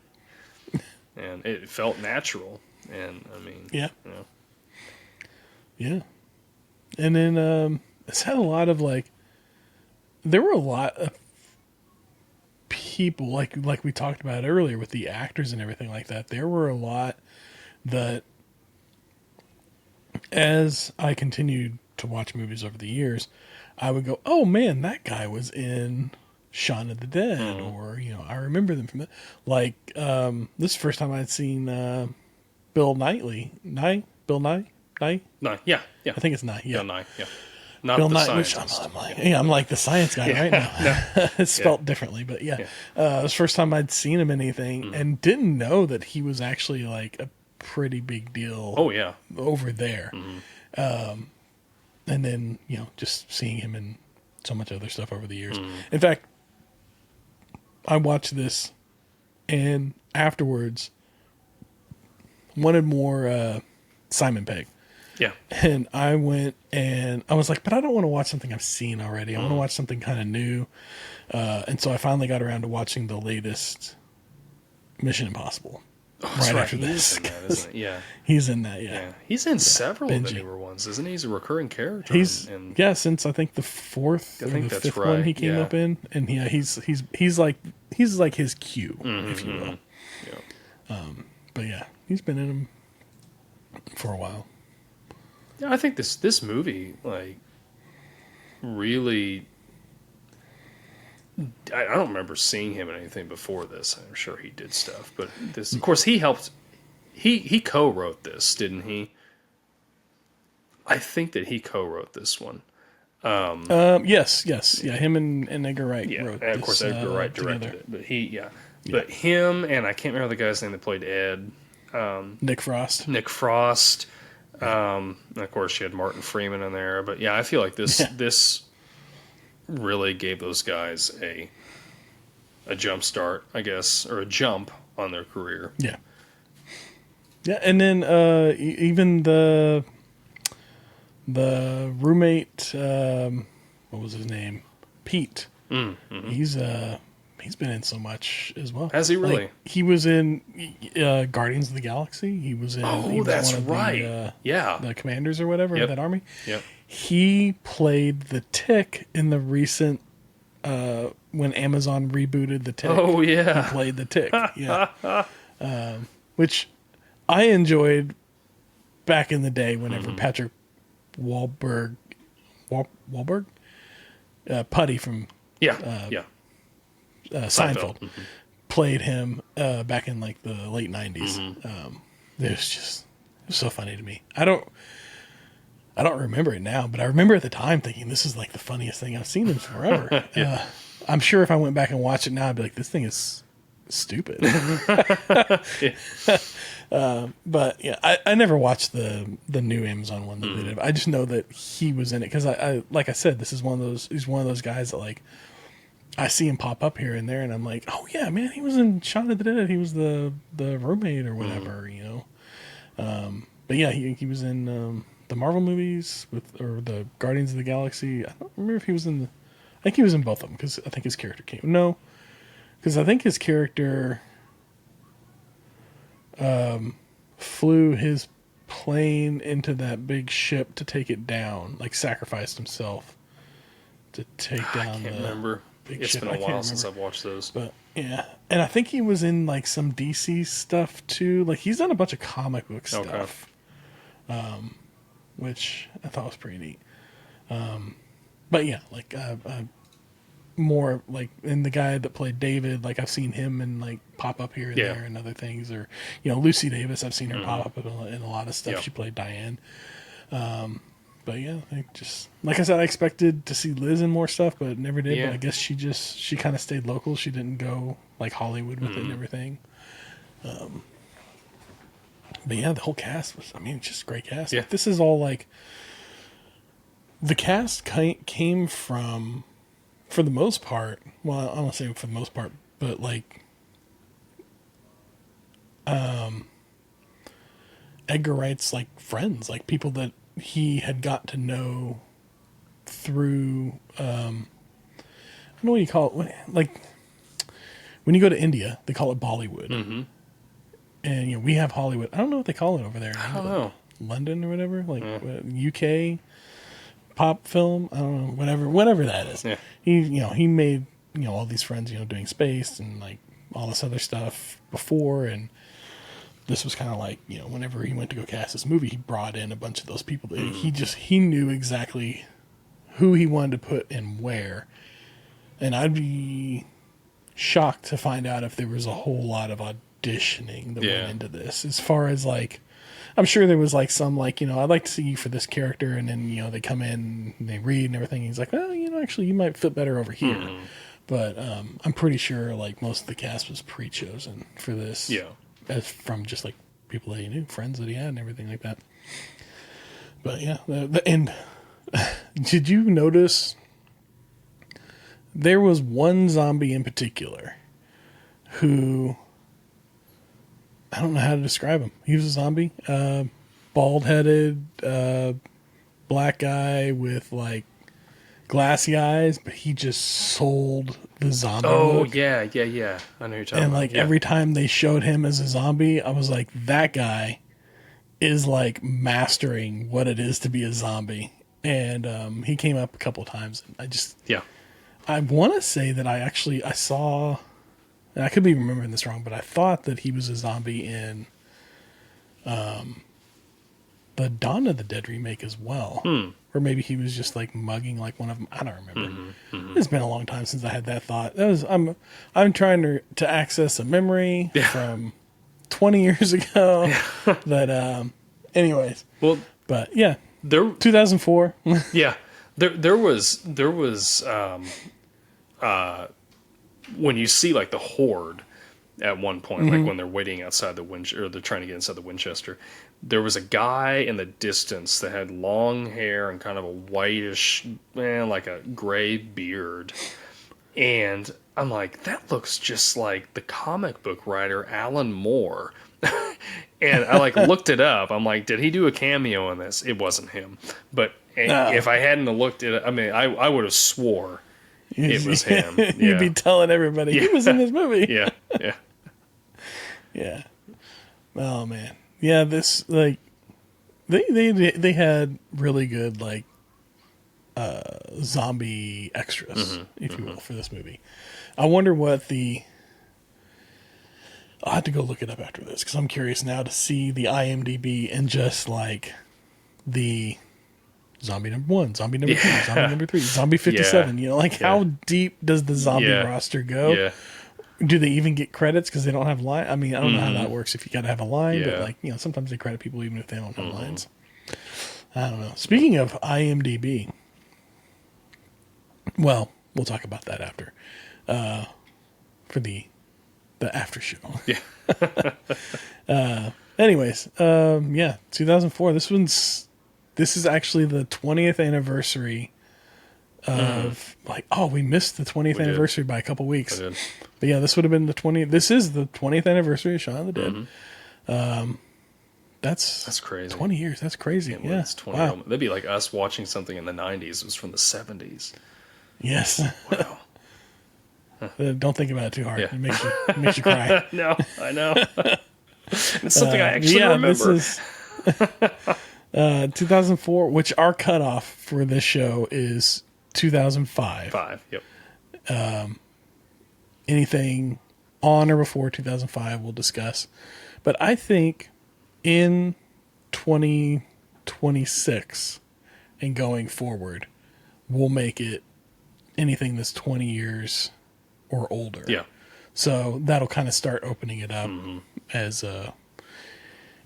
And it felt natural. And I mean, Yeah. And then it's had a lot of like, there were a lot of people, like we talked about earlier with the actors and everything like that, there were a lot that, as I continued to watch movies over the years, I would go, oh man, that guy was in Shaun of the Dead, or, you know, I remember them from that. Like, this is the first time I'd seen Bill Nye? No, yeah. I think it's Nye, yeah. Bill Nye, yeah. Not Bill the Nye, which scientist. I'm like the science guy right now. It's spelled differently, but yeah. It was the first time I'd seen him in anything, and didn't know that he was actually like a pretty big deal. Oh, yeah. Over there. And then, you know, just seeing him in so much other stuff over the years. In fact, I watched this and afterwards wanted more Simon Pegg. Yeah. And I went and I was like, but I don't want to watch something I've seen already. I want to watch something kind of new. And so I finally got around to watching the latest Mission Impossible. Right after this. He's in that, isn't it? Yeah. He's in that, yeah. He's in several of the Benji. newer ones, isn't he? He's a recurring character. He's and since I think the fourth or the that's fifth right, one he came yeah. up in, and yeah, he's like his cue, if you will. Yeah. But yeah, he's been in them for a while. Yeah, I think this movie, like, really... I don't remember seeing him in anything before this. I'm sure he did stuff. But this, of course, he helped... He co-wrote this, didn't he? I think that he co-wrote this one. Yes. Yeah, him and Edgar Wright wrote and of this, course, Edgar Wright directed together. it. But But him, and I can't remember the guy's name that played Ed. Nick Frost. Nick Frost. And of course, you had Martin Freeman in there. But yeah, I feel like this really gave those guys a jump start, I guess, or a jump on their career. Yeah. Yeah, and then even the roommate, what was his name? Pete. He's been in so much as well. Has he really? Like, he was in Guardians of the Galaxy. He was in. Oh, that's right. The commanders or whatever of that army. Yep. He played the Tick in the recent when Amazon rebooted the Tick. Oh yeah. He played the Tick. Yeah. Which I enjoyed back in the day whenever Patrick Wahlberg, Putty from Seinfeld played him back in like the late 90s. It was so funny to me. I don't remember it now, but I remember at the time thinking this is like the funniest thing I've seen in forever. I'm sure if I went back and watched it now, I'd be like, this thing is stupid. But yeah, I never watched the new Amazon one that they did. I just know that he was in it because I like I said, he's one of those guys that like I see him pop up here and there, and I'm like, oh yeah, man, he was in Shaun of the Dead. He was the roommate or whatever, you know. But yeah, he was in the Marvel movies or the Guardians of the Galaxy. I don't remember if he was in I think he was in both of them because I think his character came. No, because I think his character flew his plane into that big ship to take it down, like sacrificed himself to take down. I can't remember. It's been a while since I've watched those. But yeah, and I think he was in like some DC stuff too. Like he's done a bunch of comic book stuff, which I thought was pretty neat. But yeah, like more like, and the guy that played David, like I've seen him and like pop up here and there and other things, or you know, Lucy Davis, I've seen her pop up in a lot of stuff. Yep. She played Diane. But yeah, I just like I said, I expected to see Liz in more stuff, but never did. Yeah. But I guess she kind of stayed local. She didn't go like Hollywood with it and everything. But yeah, the whole cast was, I mean, just a great cast. Yeah. Like, this is all like the cast came from, for the most part. Well, I don't want to say for the most part, but like, Edgar Wright's like friends, like people that he had got to know through, I don't know what you call it. Like when you go to India, they call it Bollywood. And, you know, we have Hollywood. I don't know what they call it over there. I don't know. London or whatever, like UK pop film. I don't know, whatever that is. Yeah. He all these friends, doing space and like all this other stuff before, and this was kind of like, whenever he went to go cast this movie, he brought in a bunch of those people that he knew exactly who he wanted to put and where. And I'd be shocked to find out if there was a whole lot of auditioning that went into this, as far as like, I'm sure there was like some like, I'd like to see you for this character, and then they come in and they read and everything, and he's like, well, actually you might fit better over here. But I'm pretty sure like most of the cast was pre-chosen for this, as from just like people that he knew, friends that he had and everything like that. But yeah, and did you notice there was one zombie in particular who, I don't know how to describe him. He was a zombie, bald-headed, black guy with like glassy eyes, but he just sold the zombie look. Yeah. I know you're talking about. And like every time they showed him as a zombie, I was like, that guy is like mastering what it is to be a zombie. And he came up a couple of times, and I want to say that I saw, and I could be remembering this wrong, but I thought that he was a zombie in the Dawn of the Dead remake as well. Or maybe he was just like mugging like one of them. I don't remember. It's been a long time since I had that thought. I'm trying to access a memory from 20 years ago. But anyways. Well, but yeah. 2004. There was when you see like the horde at one point, like when they're waiting outside the or they're trying to get inside the Winchester, there was a guy in the distance that had long hair and kind of a whitish, like a gray beard. And I'm like, that looks just like the comic book writer Alan Moore. And I like looked it up. I'm like, did he do a cameo in this? It wasn't him. But if I hadn't looked at it, I mean, I would have swore it was him. You'd be telling everybody he was in this movie. Yeah. Oh man. Yeah, this like they had really good like zombie extras, if you will, for this movie. I wonder what I'll have to go look it up after this, because I'm curious now to see the IMDb and just like the zombie number 1, zombie number 2, zombie number 3, zombie 57. How deep does the zombie roster go? Yeah. Do they even get credits because they don't have line? I mean, I don't know how that works if you got to have a line, but like, sometimes they credit people even if they don't have lines. I don't know. Speaking of IMDb, well, we'll talk about that after, for the after show. Anyways, 2004. This is actually the 20th anniversary of we missed the 20th anniversary by a couple weeks. But yeah, this would have been this is the 20th anniversary of Shaun of the Dead. That's crazy. 20 years. That's crazy. Yeah. It's 20. Wow. That'd be like us watching something in the 90s. It was from the 70s. Yes. Wow. Don't think about it too hard. It makes you cry. No, I know. It's something I actually remember. This is 2004, which our cutoff for this show is 2005. Yep. Anything on or before 2005 we'll discuss. But I think in 2026 and going forward, we'll make it anything that's 20 years or older. Yeah. So that'll kind of start opening it up as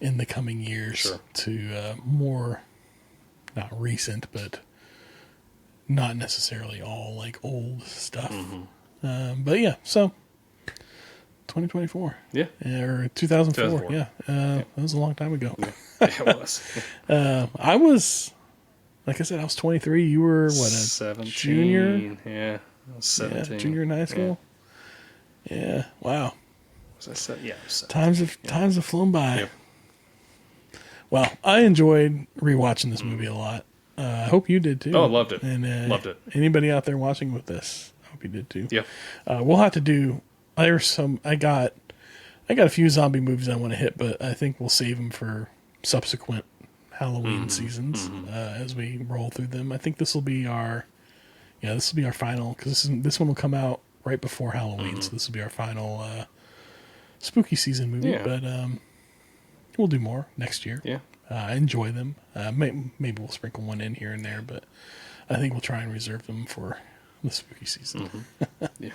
in the coming years to more, not recent, but not necessarily all like old stuff. But yeah, so 2024. Yeah. Or 2004. Yeah. That was a long time ago. It was. I was, like I said, I was 23. You were what, a 17, junior? Yeah. I was 17. Yeah, junior in high school. Yeah. Wow. Was I said? Yeah. Times have flown by. Yep. Well, I enjoyed rewatching this movie a lot. I hope you did too. Oh, I loved it. And loved it. Anybody out there watching with this, I hope you did too. Yeah. We'll have to do. I got a few zombie movies I want to hit, but I think we'll save them for subsequent Halloween seasons as we roll through them. I think this will be our final, because this one will come out right before Halloween, so this will be our final spooky season movie. Yeah. But we'll do more next year. Yeah. Enjoy them. Maybe we'll sprinkle one in here and there, but I think we'll try and reserve them for the spooky season. Yeah.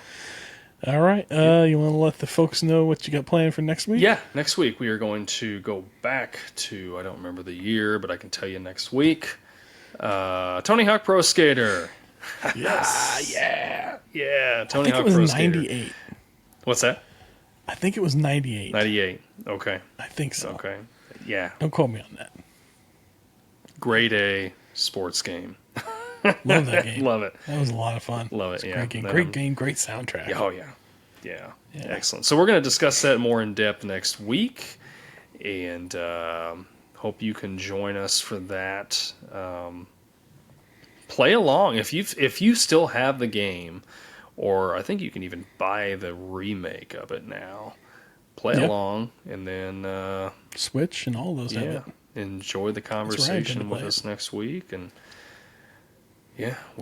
All right. You want to let the folks know what you got planned for next week? Yeah, next week we are going to go back to, I don't remember the year, but I can tell you next week. Tony Hawk Pro Skater. Yes. Yeah, Tony I think Hawk it was Pro Skater. 98. What's that? I think it was 98. 98. Okay. I think so. Okay. Yeah. Don't quote me on that. Grade A sports game. Love that game. Love it. That was a lot of fun. Love it. It's a Yeah. Great game. Great game. Great soundtrack. Oh, yeah. Yeah. Excellent. So we're going to discuss that more in depth next week, and hope you can join us for that. Play along if you still have the game, or I think you can even buy the remake of it now. Play along, and then Switch and all those have it. enjoy the conversation with us next week. And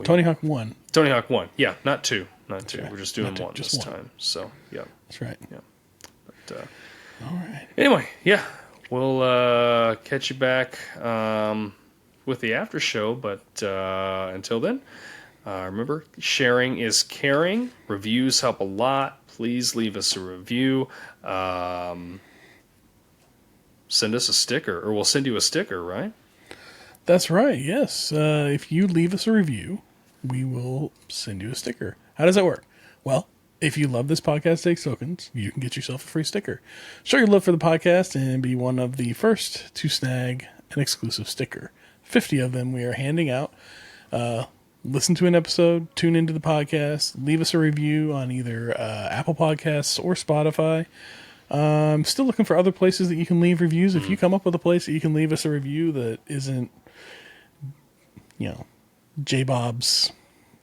Tony Hawk 1. Tony Hawk 1. Yeah, not 2. Not 2. right. We're just doing Not two, one just this one. time. So, yeah. That's right. Yeah. But, All right. anyway, yeah. We'll catch you back with the after show. But until then, remember, sharing is caring. Reviews help a lot. Please leave us a review. Send us a sticker, or we'll send you a sticker, right? That's right. Yes. If you leave us a review, we will send you a sticker. How does that work? Well, if you love this podcast takes tokens, you can get yourself a free sticker. Show your love for the podcast and be one of the first to snag an exclusive sticker. 50 of them we are handing out. Listen to an episode, tune into the podcast, leave us a review on either Apple Podcasts or Spotify. I'm still looking for other places that you can leave reviews. If you come up with a place that you can leave us a review that isn't, J-Bob's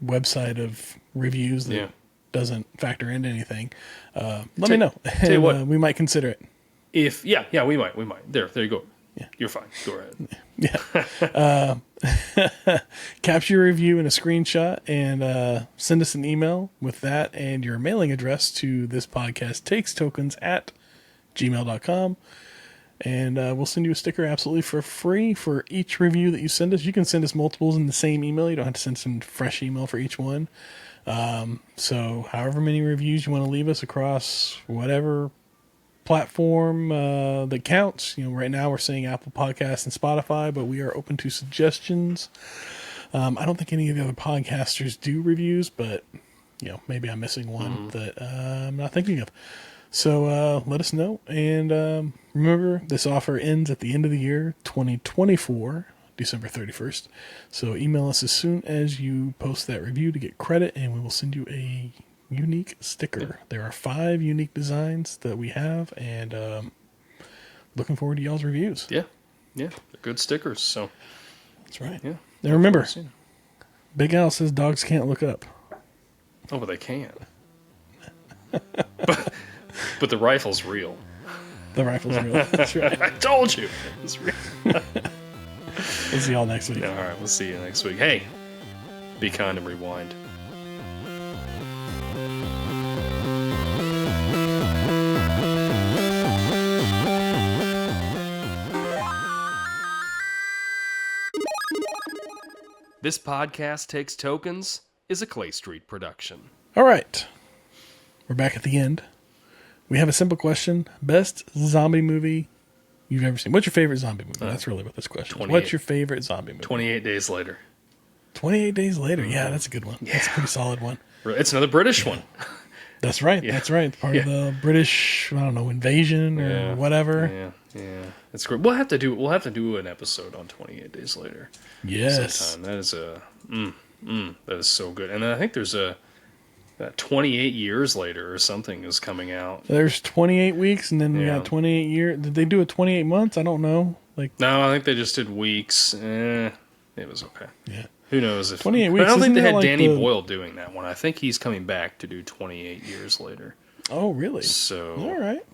website of reviews that doesn't factor into anything, let me know. Tell you what, we might consider it. If we might. There you go. Yeah. You're fine. Go ahead. Capture your review in a screenshot and send us an email with that and your mailing address to this podcast takes tokens at gmail.com. And we'll send you a sticker absolutely for free for each review that you send us. You can send us multiples in the same email. You don't have to send some fresh email for each one. So however many reviews you want to leave us across whatever platform that counts. Right now we're saying Apple Podcasts and Spotify, but we are open to suggestions. I don't think any of the other podcasters do reviews, but maybe I'm missing one that I'm not thinking of. So let us know. And remember, this offer ends at the end of the year, 2024, December 31st. So email us as soon as you post that review to get credit, and we will send you a unique sticker. There are 5 unique designs that we have, and looking forward to y'all's reviews. Yeah. They're good stickers. So that's right. Yeah. And remember, Big Al says dogs can't look up. Oh, but they can. But the rifle's real. The rifle's real. That's right. I told you. It's real. We'll see y'all next week. All right, we'll see you next week. Hey, be kind and rewind. This podcast takes tokens is a Clay Street production. All right. We're back at the end. We have a simple question. Best zombie movie you've ever seen. What's your favorite zombie movie? That's really what this question is. What's your favorite zombie movie? 28 Days Later. 28 Days Later. Yeah, that's a good one. Yeah. That's a pretty solid one. It's another British one. That's right. Yeah. That's right. Part of the British, invasion or whatever. Yeah. It's great. We'll have to do an episode on 28 Days Later. Yes. Sometime. That is that is so good. And I think there's a 28 years later or something is coming out. There's 28 weeks, and then we got 28 years. Did they do a 28 months? I don't know. No, I think they just did weeks. It was okay. Yeah. Who knows if 28 weeks? I don't think they had like Danny Boyle doing that one. I think he's coming back to do 28 years later. Oh, really? So all right.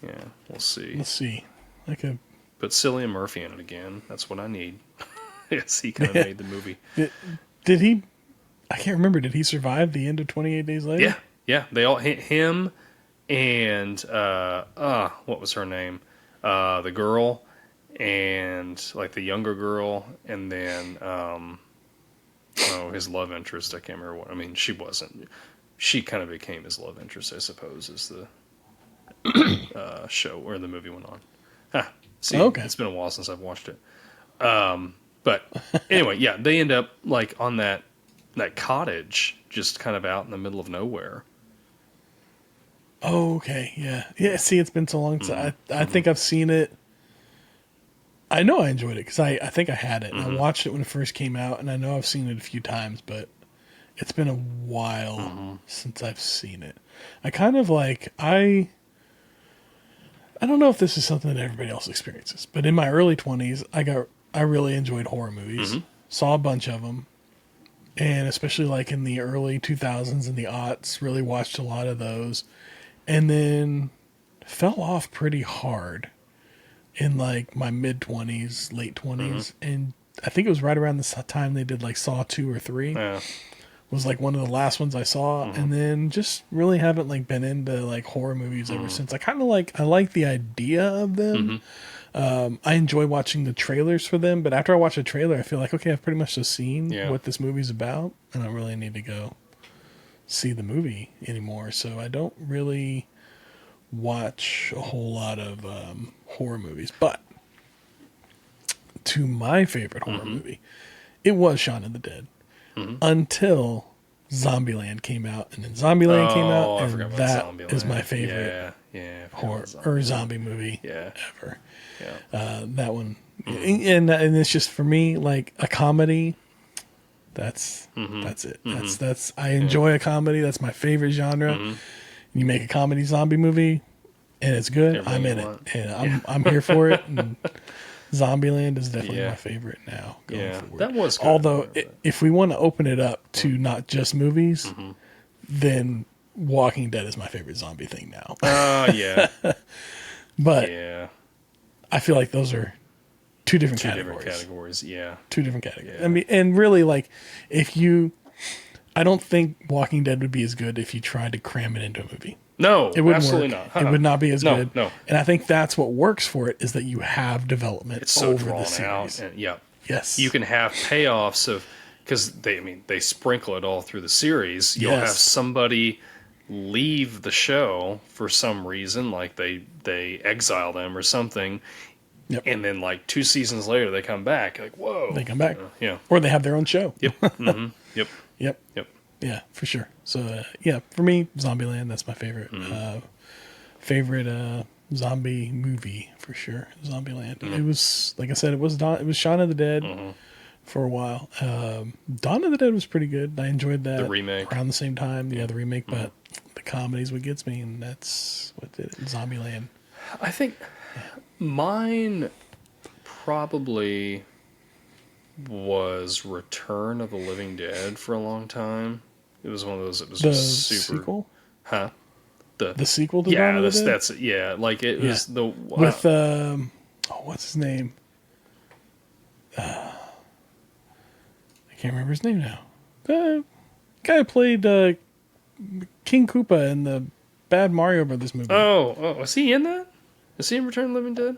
Yeah, we'll see. Let's see. Okay. Put Cillian Murphy in it again. That's what I need. Yes, he kind of made the movie. Did he? I can't remember. Did he survive the end of 28 Days Later? Yeah, they all him and what was her name? The girl and like the younger girl, and then his love interest. I can't remember what. I mean, she wasn't. She kind of became his love interest, I suppose, as the show or the movie went on. See, okay. It's been a while since I've watched it. But anyway, yeah, they end up like on that cottage, just kind of out in the middle of nowhere. Oh, okay, yeah, yeah. See, it's been so long since I think I've seen it. I know I enjoyed it because I think I had it. And I watched it when it first came out, and I know I've seen it a few times, but it's been a while since I've seen it. I kind of like I don't know if this is something that everybody else experiences, but in my early 20s, I really enjoyed horror movies. Saw a bunch of them, and especially like in the early 2000s and the aughts, really watched a lot of those, and then fell off pretty hard in like my mid 20s, late 20s, and I think it was right around the time they did like Saw 2 or 3. Yeah. Was like one of the last ones I saw, and then just really haven't like been into like horror movies ever since. I kind of I like the idea of them. I enjoy watching the trailers for them, but after I watch a trailer, I feel like, okay, I've pretty much just seen what this movie's about, and I don't really need to go see the movie anymore. So I don't really watch a whole lot of horror movies. But to my favorite horror movie, it was Shaun of the Dead. Until Zombieland came out, and then Zombieland came out, and that is my favorite horror or zombie movie ever. Yeah. That one, and it's just for me like a comedy. That's it. That's I enjoy a comedy. That's my favorite genre. You make a comedy zombie movie, and it's good. Everything I'm in you it, want. and I'm here for it. And Zombieland is definitely my favorite now. Going forward. That was good. Although, if we want to open it up to not just movies, then Walking Dead is my favorite zombie thing now. Yeah. But Yeah. I feel like those are two different Two categories. different categories, yeah. Two different categories. Yeah. I mean, and really, like, I don't think Walking Dead would be as good if you tried to cram it into a movie. No, It wouldn't absolutely work. not. It would not be as good. No. And I think that's what works for it is that you have development It's so over drawn the series. out. And, yeah. Yes. You can have payoffs of, because they sprinkle it all through the series. You'll have somebody leave the show for some reason, like they exile them or something. Yep. And then like 2 seasons later, they come back. Like, whoa. They come back. Yeah. Or they have their own show. Yep. Yep. Yep. Yeah, for sure. So, for me, Zombieland, that's my favorite. Favorite zombie movie, for sure. Zombieland. It was, like I said, it was Shaun of the Dead for a while. Dawn of the Dead was pretty good. I enjoyed that. The remake. Around the same time. Yeah, the remake, but the comedy's what gets me, and that's what did it. Zombieland. I think mine probably was Return of the Living Dead for a long time. It was one of those that was The just super. sequel? Huh? The sequel to Dawn of the Dead? that's like it was the with what's his name? I can't remember his name now. Guy who played King Koopa in the bad Mario Brothers movie. Oh, was he in that? Is he in Return of the Living Dead?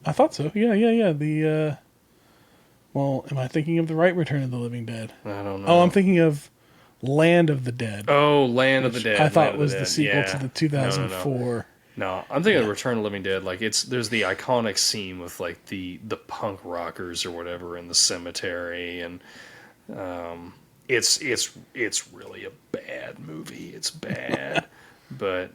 I thought so. Yeah. The well, am I thinking of the right Return of the Living Dead? I don't know. Oh, I'm thinking of Land of the Dead. Oh, Land of the Dead. I thought Land was of the sequel to the 2004. No, I'm thinking of Return of the Living Dead. Like there's the iconic scene with like the punk rockers or whatever in the cemetery, and it's really a bad movie. It's bad, but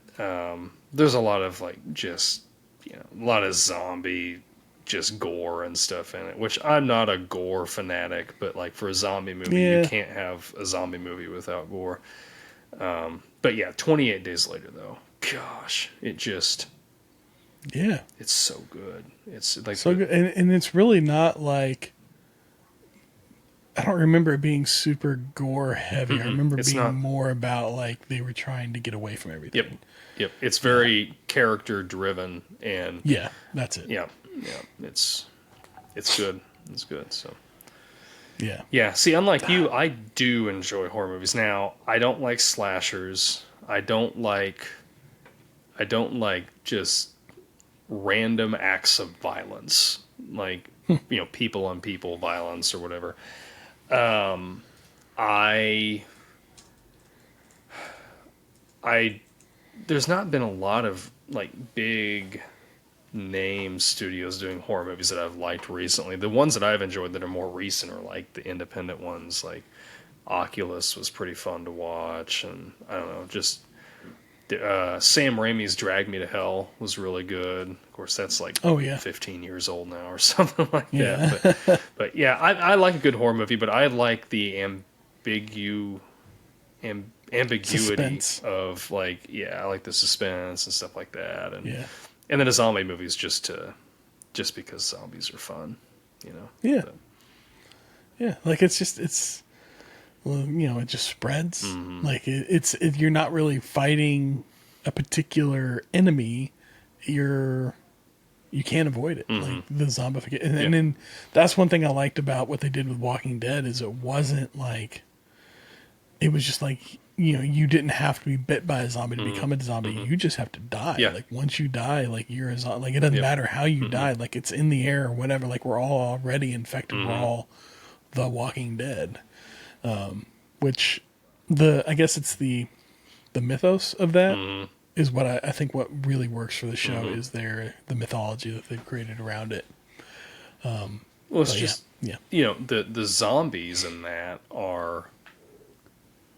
there's a lot of like just a lot of zombie, just gore and stuff in it. Which I'm not a gore fanatic, but like for a zombie movie, you can't have a zombie movie without gore. But yeah, 28 Days Later though. Gosh, it just it's so good. It's like so good, and it's really not like I don't remember it being super gore heavy. I remember it being more about like they were trying to get away from everything. Yep. It's very character driven and that's it. Yeah. It's good. It's good. So yeah. See, unlike you, I do enjoy horror movies. Now, I don't like slashers. I don't like just random acts of violence, like people on people violence or whatever. I there's not been a lot of like big name studios doing horror movies that I've liked recently. The ones that I've enjoyed that are more recent are like the independent ones, like Oculus was pretty fun to watch, and I don't know, just Sam Raimi's Drag Me to Hell was really good. Of course, that's like 15 years old now or something like that. But yeah, I like a good horror movie, but I like the ambiguity Suspense. of like, I like the suspense and stuff like that. And then a zombie movie is just because zombies are fun, Yeah. But, Yeah, like it just spreads. mm-hmm. Like you're not really fighting a particular enemy. You can't avoid it. Mm-hmm. Like the zombification. And then that's one thing I liked about what they did with Walking Dead is it wasn't like, it was just like, you didn't have to be bit by a zombie to become a zombie. You just have to die. Yeah. Like once you die, like you're a zombie. Like it doesn't matter how you died. Like it's in the air or whatever. Like we're all already infected. We're all the Walking Dead. Which I guess it's the mythos of that is what I think what really works for the show is the mythology that they've created around it. Well, it's just yeah. The zombies in that are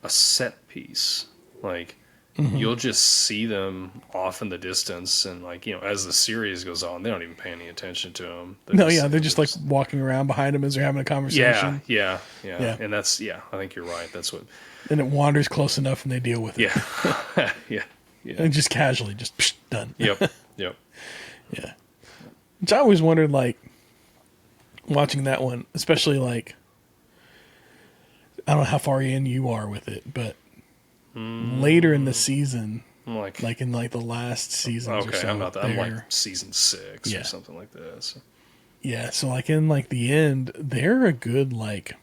a set piece. Like you'll just see them off in the distance, and like as the series goes on, they don't even pay any attention to them. They're just like walking around behind them as they're having a conversation. Yeah. And that's I think you're right. That's what. And it wanders close enough, and they deal with it. Yeah. And just casually, just done. Yep. Yeah. Which I always wondered, like watching that one, especially like. I don't know how far in you are with it, but later in the season, like in like the last seasons or so. I'm like season 6 or something like that. So. Yeah, so like in like the end, they're a good like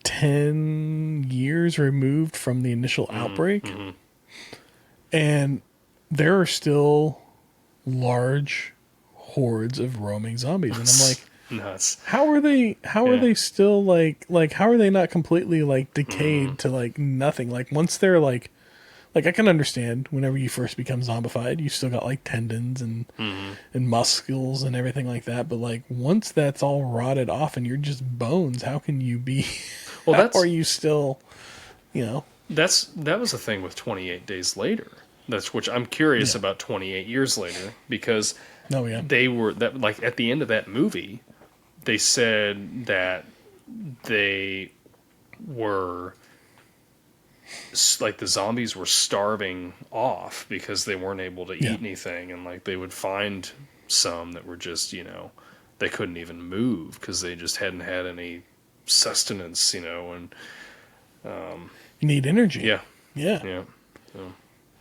10 years removed from the initial outbreak. And there are still large hordes of roaming zombies. And I'm like, nuts. How are they still like how are they not completely like decayed to like nothing? Like once they're like I can understand whenever you first become zombified, you still got like tendons and muscles and everything like that. But like once that's all rotted off and you're just bones, how can you be? Well, are you still, That was the thing with 28 Days Later. Which I'm curious about 28 years later, because they were that like at the end of that movie, they said that they were like the zombies were starving off because they weren't able to eat anything, and like they would find some that were just they couldn't even move because they just hadn't had any sustenance, and you need energy. Yeah.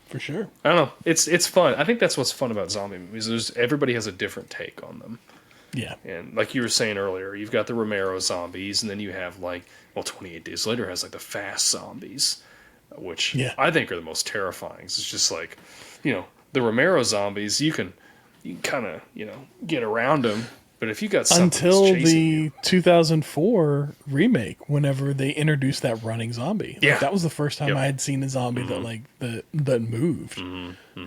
For sure. I don't know. It's fun. I think that's what's fun about zombie movies. Everybody has a different take on them. Yeah. And like you were saying earlier, you've got the Romero zombies, and then you have 28 Days Later has like the fast zombies, which I think are the most terrifying. It's just like, the Romero zombies, you can kind of, get around them. But if you got something until chasing the you, 2004 remake, whenever they introduced that running zombie, that was the first time I had seen a zombie that moved.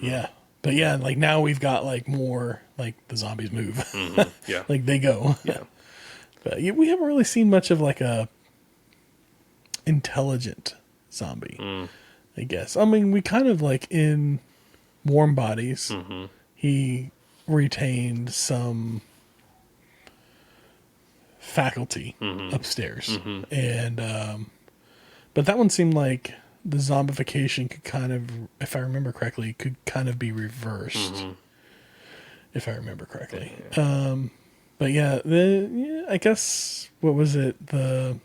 Yeah, but like now we've got like more like the zombies move. Like they go. But we haven't really seen much of like a intelligent zombie. I guess. I mean, we kind of like in Warm Bodies, he retained some faculty upstairs, and but that one seemed like the zombification could kind of, if I remember correctly, could kind of be reversed, if I remember correctly. But I guess what was it, the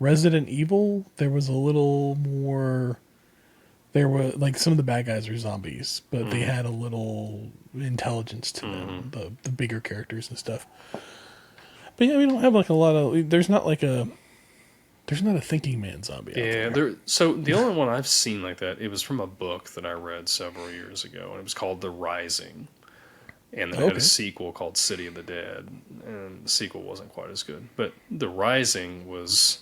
Resident Evil, there was a little more, there were like some of the bad guys were zombies, but they had a little intelligence to them, the bigger characters and stuff. But we don't have like a lot of, there's There's not a thinking man zombie out Yeah, there. so the only one I've seen like that, it was from a book that I read several years ago, and it was called The Rising. And then it had a sequel called City of the Dead, and the sequel wasn't quite as good. But The Rising was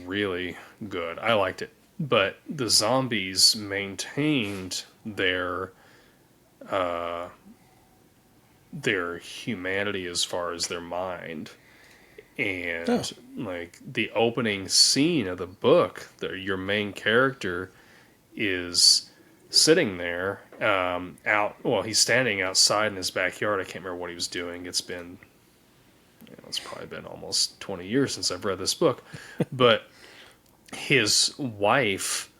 really good. I liked it. But the zombies maintained their humanity as far as their mind. And like the opening scene of the book, your main character is sitting there he's standing outside in his backyard. I can't remember what he was doing. It's probably been almost 20 years since I've read this book. But his wife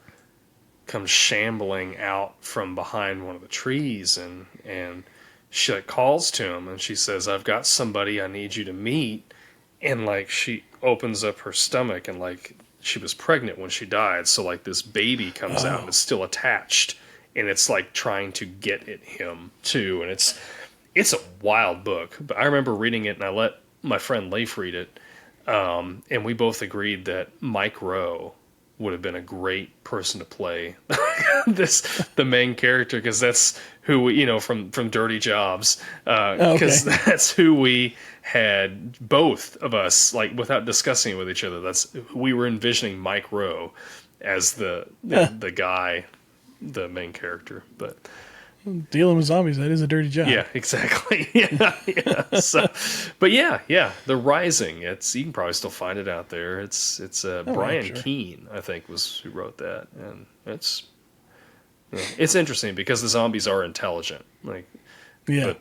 comes shambling out from behind one of the trees, and she like calls to him, and she says, "I've got somebody I need you to meet." And like she opens up her stomach, and like she was pregnant when she died, so like this baby comes out and it's still attached, and it's like trying to get at him too. And it's a wild book. But I remember reading it, and I let my friend Leif read it, and we both agreed that Mike Rowe would have been a great person to play the main character, because that's who we, from Dirty Jobs, because that's who we had, both of us, like without discussing it with each other. We were envisioning Mike Rowe as the guy, the main character. But dealing with zombies, that is a dirty job. yeah, exactly. yeah. So, but yeah, The Rising. You can probably still find it out there. It's Brian Keene, I think, was who wrote that, and it's interesting because the zombies are intelligent, like, but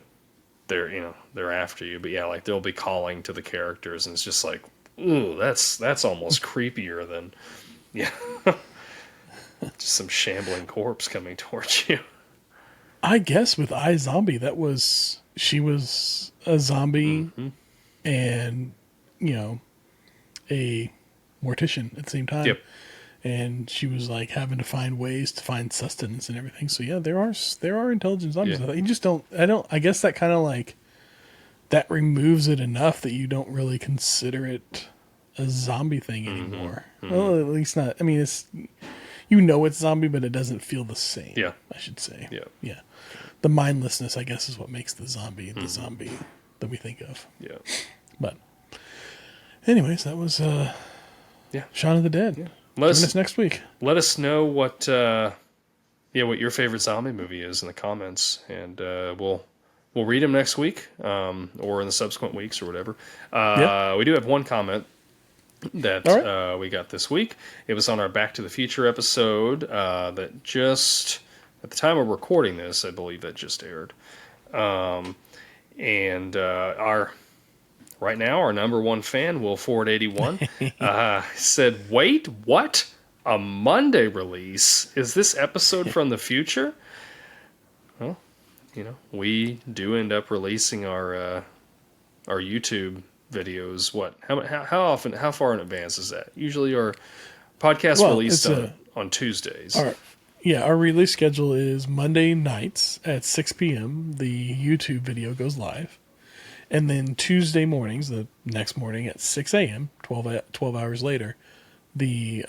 they're after you. But yeah, like they'll be calling to the characters, and it's just like, ooh, that's almost creepier than just some shambling corpse coming towards you. I guess with iZombie, she was a zombie and, a mortician at the same time. Yep. And she was like having to find ways to find sustenance and everything. So yeah, there are intelligent zombies. Yeah. You just I guess that kind of like, that removes it enough that you don't really consider it a zombie thing anymore. Well, at least not, I mean, it's zombie, but it doesn't feel the same. Yeah. I should say. Yeah. Yeah. The mindlessness, I guess, is what makes the zombie the zombie that we think of. Yeah. But anyways, that was Shaun of the Dead. Yeah. Join us next week. Let us know what your favorite zombie movie is in the comments, and we'll read them next week, or in the subsequent weeks or whatever. We do have one comment that we got this week. It was on our Back to the Future episode that just, at the time of recording this, I believe that just aired. Right now, our number one fan, Will481, said, "Wait, what? A Monday release? Is this episode from the future?" Well, we do end up releasing our YouTube videos. What? How often? How far in advance is that? Usually, our podcast released on Tuesdays. Our release schedule is Monday nights at 6 p.m. The YouTube video goes live. And then Tuesday mornings, the next morning at 6 a.m., 12 hours later, the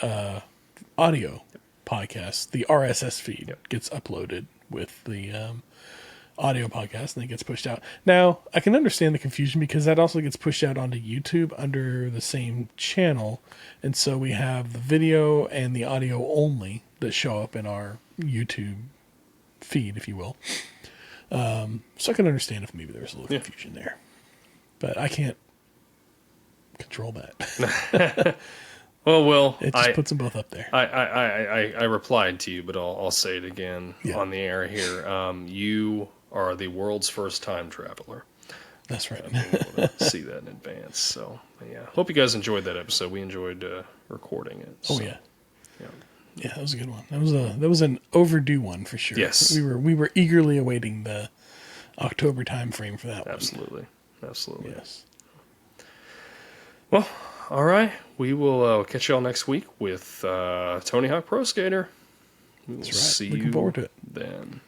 audio podcast, the RSS feed, gets uploaded with the audio podcast, and it gets pushed out. Now, I can understand the confusion because that also gets pushed out onto YouTube under the same channel. And so we have the video and the audio only that show up in our YouTube feed, if you will. So I can understand if maybe there's a little confusion there. But I can't control that. Well, Will, it just puts them both up there. I replied to you, but I'll say it again on the air here. You are the world's first time traveler. That's right. Being able to see that in advance. So yeah, hope you guys enjoyed that episode. We enjoyed recording it. So. Oh yeah. Yeah, that was a good one. That was an overdue one for sure. Yes, we were eagerly awaiting the October time frame for that one. Absolutely. Yes. Well, all right. We will catch y'all next week with Tony Hawk Pro Skater. We will see Looking forward to it. then.